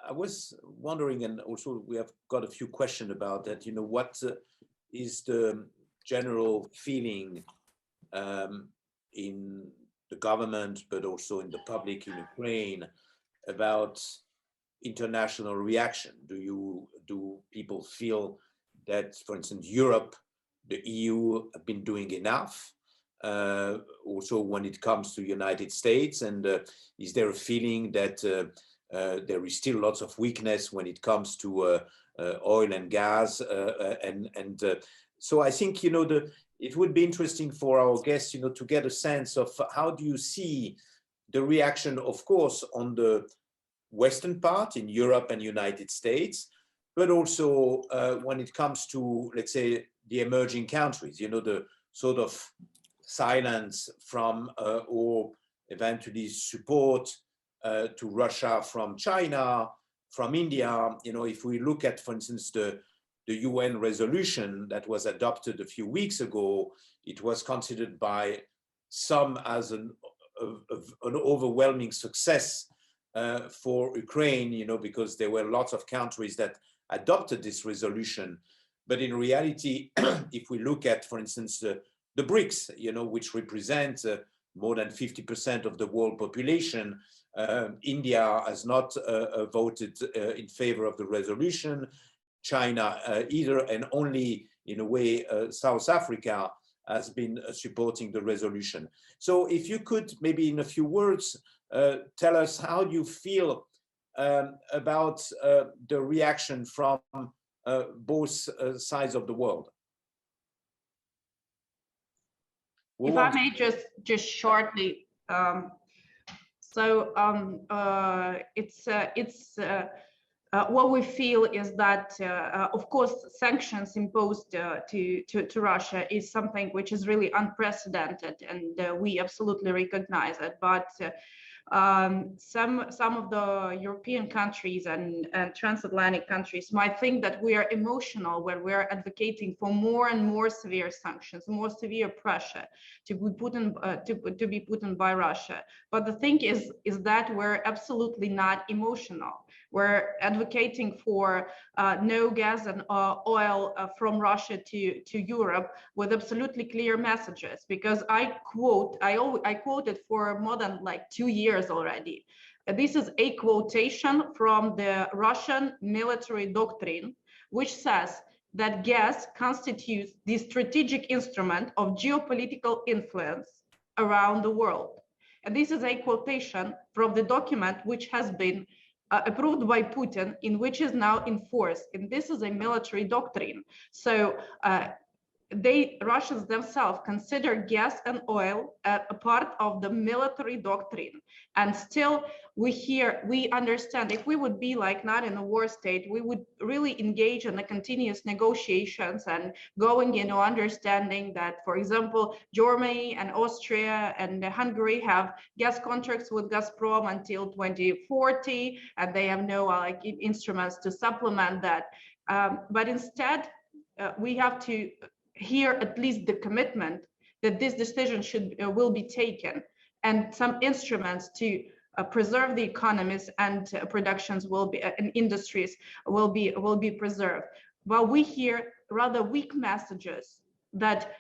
I was wondering, and also we have got a few questions about that, what is the general feeling in the government, but also in the public in Ukraine about international reaction? Do people feel that, for instance, Europe, the EU have been doing enough? Also when it comes to the United States, and is there a feeling that there is still lots of weakness when it comes to oil and gas, so I think, you know, it would be interesting for our guests, you know, to get a sense of how do you see the reaction, of course, on the Western part in Europe and United States, but also when it comes to, let's say, the emerging countries, you know, the sort of silence from or eventually support to Russia from China, from India. You know, if we look at, for instance, the UN resolution that was adopted a few weeks ago, it was considered by some as an overwhelming success for Ukraine, you know, because there were lots of countries that adopted this resolution. But in reality, if we look at, for instance, the BRICS, you know, which represent more than 50% of the world population, India has not voted in favor of the resolution, China either, and only in a way South Africa has been supporting the resolution. So if you could maybe in a few words tell us how you feel about the reaction from both sides of the world. If I may just shortly, what we feel is that, of course, sanctions imposed to Russia is something which is really unprecedented, and we absolutely recognize it. But some of the European countries and transatlantic countries might think that we are emotional when we are advocating for more and more severe sanctions, more severe pressure to be put in by Russia. But the thing is that we're absolutely not emotional. We're advocating for no gas and oil from Russia to Europe with absolutely clear messages, because I quoted for more than like 2 years already. This is a quotation from the Russian military doctrine, which says that gas constitutes the strategic instrument of geopolitical influence around the world. And this is a quotation from the document which has been approved by Putin, in which is now in force, and this is a military doctrine. So Russians themselves consider gas and oil a part of the military doctrine, and still we understand if we would be like not in a war state, we would really engage in the continuous negotiations and going into understanding that, for example, Germany and Austria and Hungary have gas contracts with Gazprom until 2040, and they have no instruments to supplement that. But instead, we have to hear at least the commitment that this decision will be taken, and some instruments to preserve the economies and productions will be and industries will be preserved. But we hear rather weak messages that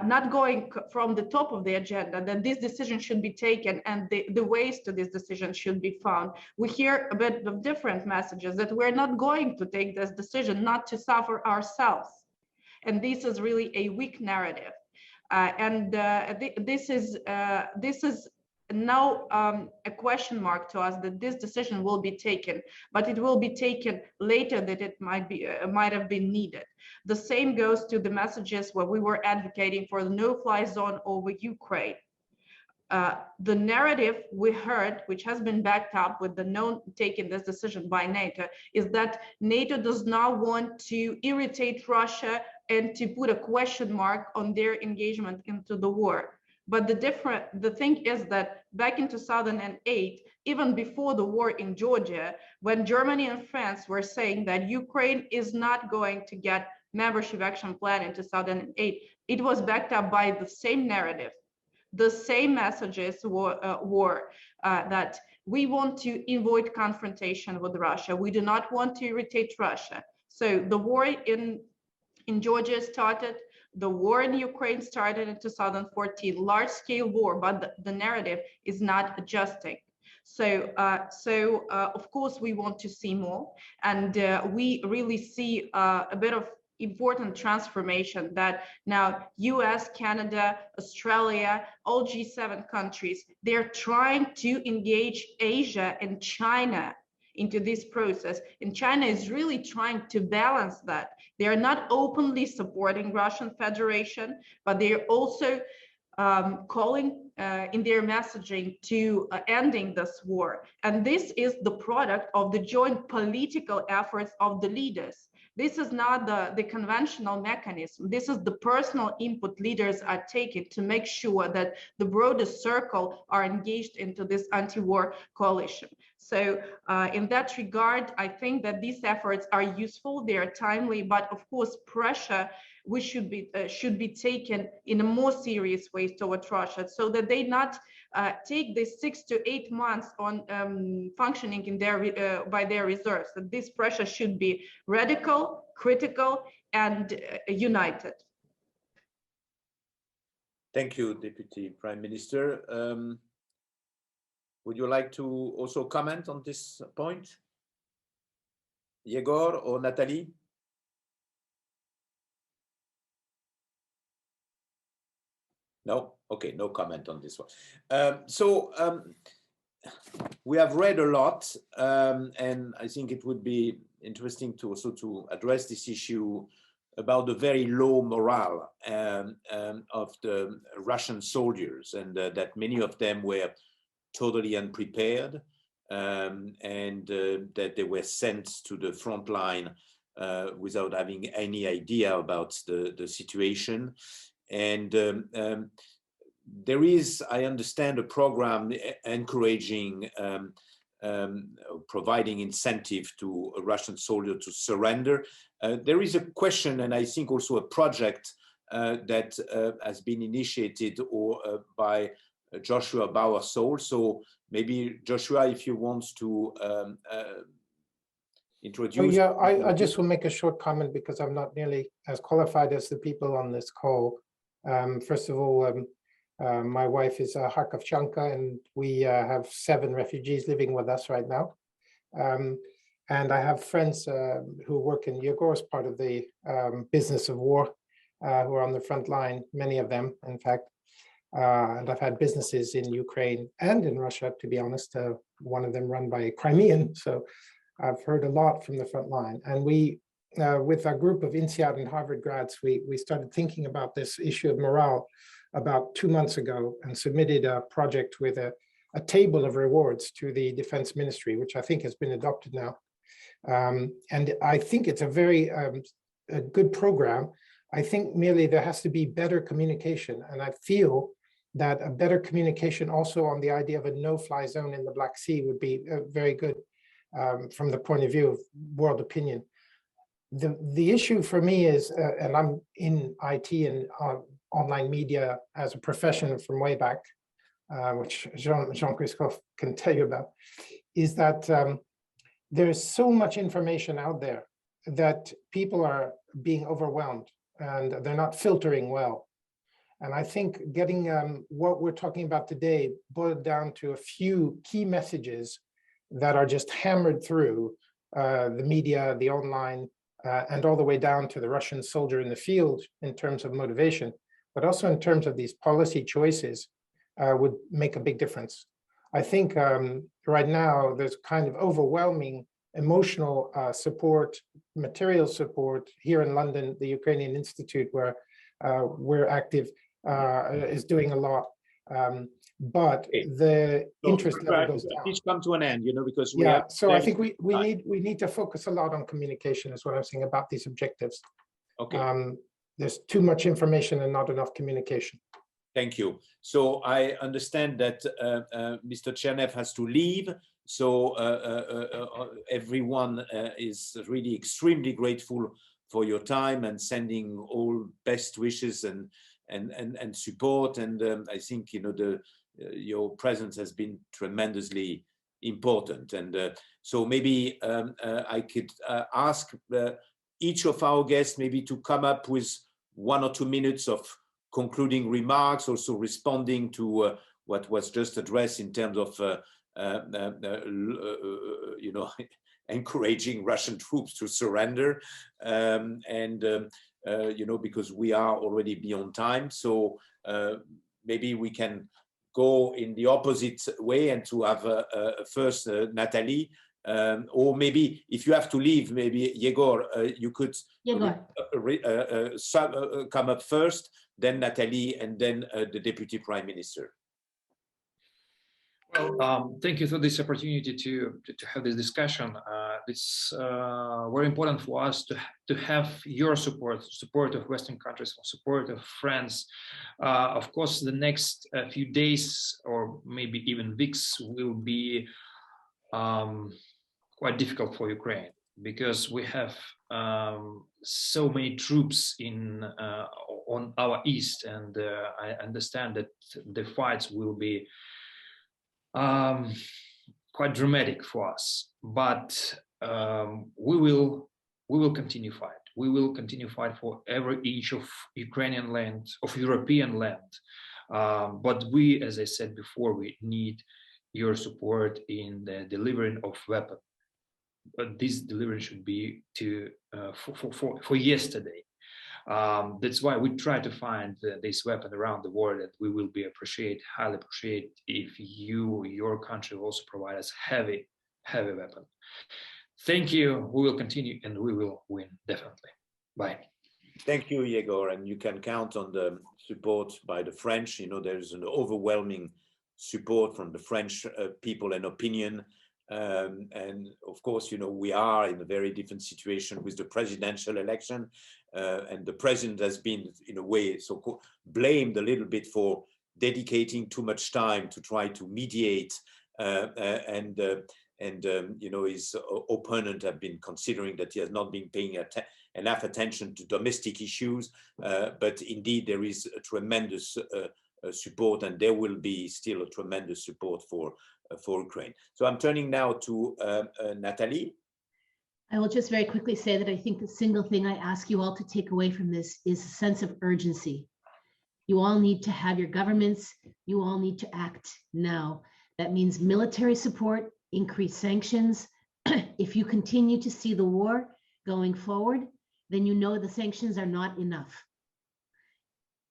not going from the top of the agenda, that this decision should be taken and the ways to this decision should be found. We hear a bit of different messages that we're not going to take this decision not to suffer ourselves. And this is really a weak narrative, this is now a question mark to us that this decision will be taken, but it will be taken later than it might have been needed. The same goes to the messages where we were advocating for the no-fly zone over Ukraine. The narrative we heard, which has been backed up with the taking this decision by NATO, is that NATO does not want to irritate Russia and to put a question mark on their engagement into the war. But the thing is that back in 2008, even before the war in Georgia, when Germany and France were saying that Ukraine is not going to get membership action plan in 2008, it was backed up by the same narrative. The same messages were that we want to avoid confrontation with Russia. We do not want to irritate Russia. So the war in Georgia started, the war in Ukraine started in 2014, large-scale war, but the narrative is not adjusting. So of course we want to see more, and we really see a bit of important transformation that now US, Canada, Australia, all G7 countries, they're trying to engage Asia and China into this process. And China is really trying to balance that. They are not openly supporting Russian Federation, but they are also calling in their messaging to ending this war. And this is the product of the joint political efforts of the leaders. This is not the conventional mechanism. This is the personal input leaders are taking to make sure that the broadest circle are engaged into this anti-war coalition. So in that regard, I think that these efforts are useful, they are timely, but of course pressure which should be taken in a more serious way towards Russia, so that they not take this 6 to 8 months on functioning in their by their reserves. That this pressure should be radical, critical, and united. Thank you, Deputy Prime Minister. Would you like to also comment on this point, Yegor or Natalie? No? Okay, no comment on this one. We have read a lot, and I think it would be interesting to also to address this issue about the very low morale of the Russian soldiers, and that many of them were totally unprepared, and that they were sent to the front line without having any idea about the situation. And there is, I understand, a program encouraging, providing incentive to a Russian soldier to surrender. There is a question, and I think also a project that has been initiated by Joshua Bauer-Soul. So maybe Joshua, if you want to introduce. Yeah, I just will make a short comment because I'm not nearly as qualified as the people on this call. First of all, my wife is a Kharkovchanka, and we have 7 refugees living with us right now. And I have friends who work in Yegor's part of the business of war, who are on the front line, many of them, in fact. And I've had businesses in Ukraine and in Russia, to be honest, one of them run by a Crimean. So I've heard a lot from the front line. And we, with our group of INSEAD and Harvard grads, we started thinking about this issue of morale about 2 months ago and submitted a project with a table of rewards to the Defense Ministry, which I think has been adopted now. And I think it's a very a good program. I think merely there has to be better communication. And I feel that a better communication also on the idea of a no-fly zone in the Black Sea would be very good from the point of view of world opinion. The issue for me is, and I'm in IT and online media as a profession from way back, which Jean-Christophe can tell you about, is that there's so much information out there that people are being overwhelmed and they're not filtering well. And I think getting what we're talking about today boiled down to a few key messages that are just hammered through the media, the online, and all the way down to the Russian soldier in the field in terms of motivation, but also in terms of these policy choices would make a big difference. I think right now there's kind of overwhelming emotional support, material support here in London. The Ukrainian Institute, where we're active, is doing a lot. But the interest level goes down. Please come to an end, because we have. So I think we need to focus a lot on communication, is what I'm saying about these objectives. Okay. There's too much information and not enough communication. Thank you. So I understand that Mr. Chernev has to leave. So everyone is really extremely grateful for your time and sending all best wishes and support. And I think your presence has been tremendously important. And so maybe I could ask each of our guests maybe to come up with 1 or 2 minutes of concluding remarks, also responding to what was just addressed in terms of encouraging Russian troops to surrender, because we are already beyond time. So maybe we can go in the opposite way and to have first Natalie Or maybe if you have to leave, maybe Yegor, you could come up first, then Natalie, and then the Deputy Prime Minister. Well, thank you for this opportunity to have this discussion. It's very important for us to have your support of Western countries, support of France. Of course, the next few days or maybe even weeks will be quite difficult for Ukraine, because we have so many troops on our east, and I understand that the fights will be quite dramatic for us, but we will continue fight. We will continue fight for every inch of Ukrainian land, of European land. But we, as I said before, we need your support in the delivering of weapons. But this delivery should be for yesterday. That's why we try to find this weapon around the world, that we will be highly appreciate if your country will also provide us heavy weapon. Thank you. We will continue and we will win, definitely. Bye. Thank you, Yegor, and you can count on the support by the French. You know, there's an overwhelming support from the French people and opinion. And of course, you know, we are in a very different situation with the presidential election, and the president has been, in a way, blamed a little bit for dedicating too much time to try to mediate, and you know, his opponent have been considering that he has not been paying enough attention to domestic issues, but indeed there is a tremendous support, and there will be still a tremendous support for Ukraine. So I'm turning now to Natalie. I will just very quickly say that I think the single thing I ask you all to take away from this is a sense of urgency. You all need to have your governments, you all need to act now. That means military support, increased sanctions. If you continue to see the war going forward, then you know the sanctions are not enough.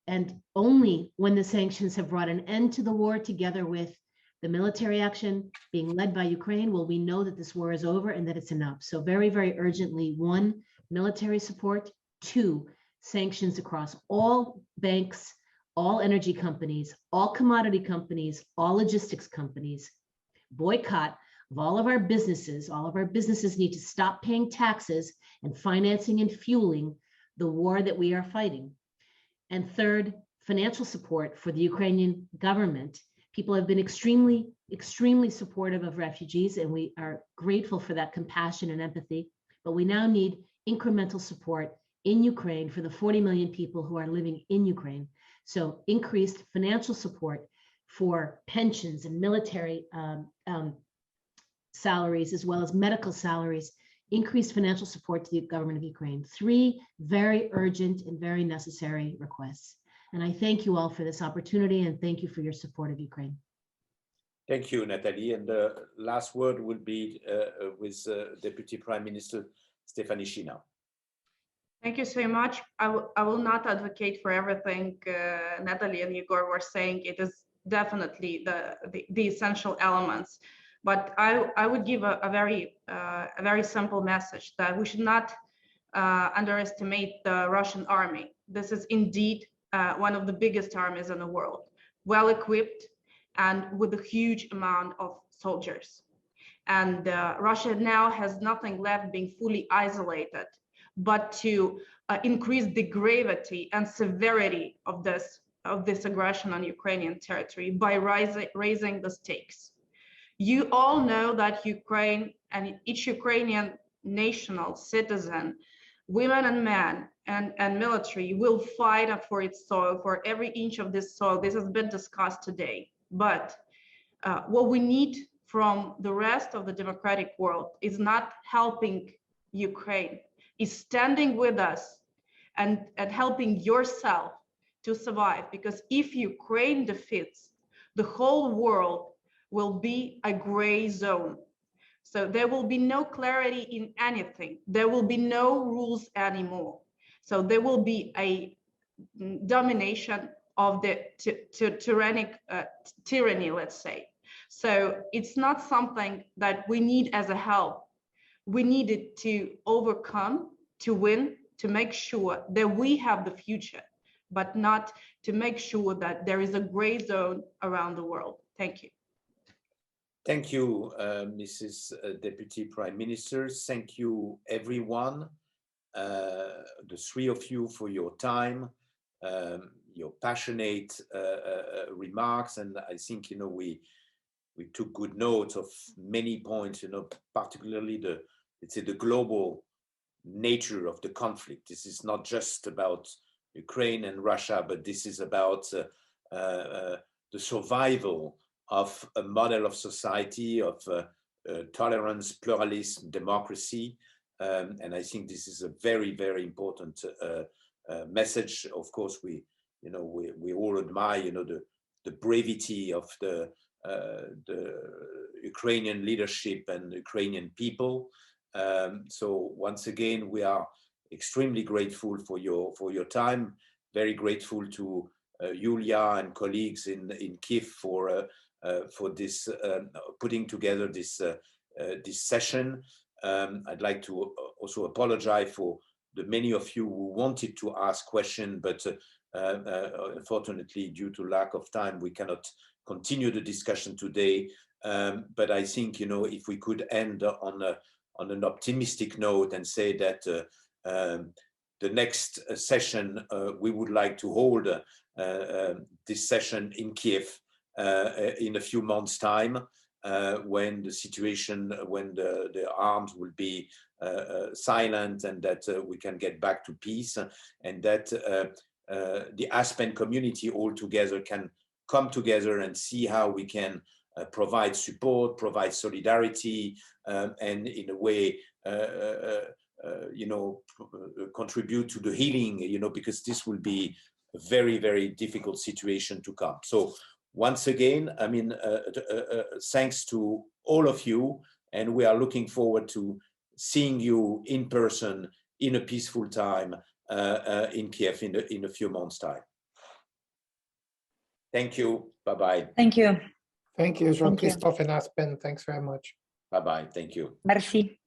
And only when the sanctions have brought an end to the war, together with the military action being led by Ukraine, will we know that this war is over and that it's enough. So very, very urgently, 1, military support, 2, sanctions across all banks, all energy companies, all commodity companies, all logistics companies, boycott of all of our businesses. All of our businesses need to stop paying taxes and financing and fueling the war that we are fighting. And 3rd, financial support for the Ukrainian government. People have been extremely, extremely supportive of refugees, and we are grateful for that compassion and empathy. But we now need incremental support in Ukraine for the 40 million people who are living in Ukraine. So increased financial support for pensions and military salaries, as well as medical salaries, increased financial support to the government of Ukraine. 3 very urgent and very necessary requests. And I thank you all for this opportunity, and thank you for your support of Ukraine. Thank you, Natalie. And the last word will be with Deputy Prime Minister Stefanishyna now. Thank you so much. I will not advocate for everything Natalie and Yegor were saying. It is definitely the essential elements. But I would give a very simple message, that we should not underestimate the Russian army. This is indeed one of the biggest armies in the world, well equipped and with a huge amount of soldiers. And Russia now has nothing left being fully isolated, but to increase the gravity and severity of this aggression on Ukrainian territory by raising the stakes. You all know that Ukraine and each Ukrainian national citizen, women and men, and military will fight for its soil, for every inch of this soil. This has been discussed today. But what we need from the rest of the democratic world is not helping Ukraine, is standing with us and helping yourself to survive. Because if Ukraine defeats, the whole world will be a gray zone. So there will be no clarity in anything. There will be no rules anymore. So there will be a domination of the tyranny, let's say. So it's not something that we need as a help. We need it to overcome, to win, to make sure that we have the future, but not to make sure that there is a gray zone around the world. Thank you. Thank you, Mrs. Deputy Prime Minister. Thank you, everyone, the three of you, for your time, your passionate remarks, and I think we took good note of many points. Particularly the global nature of the conflict. This is not just about Ukraine and Russia, but this is about the survival of a model of society, of tolerance, pluralism, democracy. And I think this is a very, very important message. Of course, we all admire, the bravery of the Ukrainian leadership and Ukrainian people. So once again, we are extremely grateful for your time. Very grateful to Yulia and colleagues in Kyiv for this putting together this session. I'd like to also apologize for the many of you who wanted to ask questions, but unfortunately, due to lack of time, we cannot continue the discussion today. But I think, if we could end on an optimistic note and say that the next session we would like to hold this session in Kyiv in a few months' time, when the situation, when the arms will be silent, and that we can get back to peace, and that the Aspen community all together can come together and see how we can provide support, provide solidarity, and in a way, contribute to the healing, because this will be a very, very difficult situation to come. So once again, thanks to all of you, and we are looking forward to seeing you in person in a peaceful time in Kyiv in a few months' time. Thank you. Bye-bye. Thank you. Thank you, Jean-Christophe and Aspen. Thanks very much. Bye-bye. Thank you. Merci.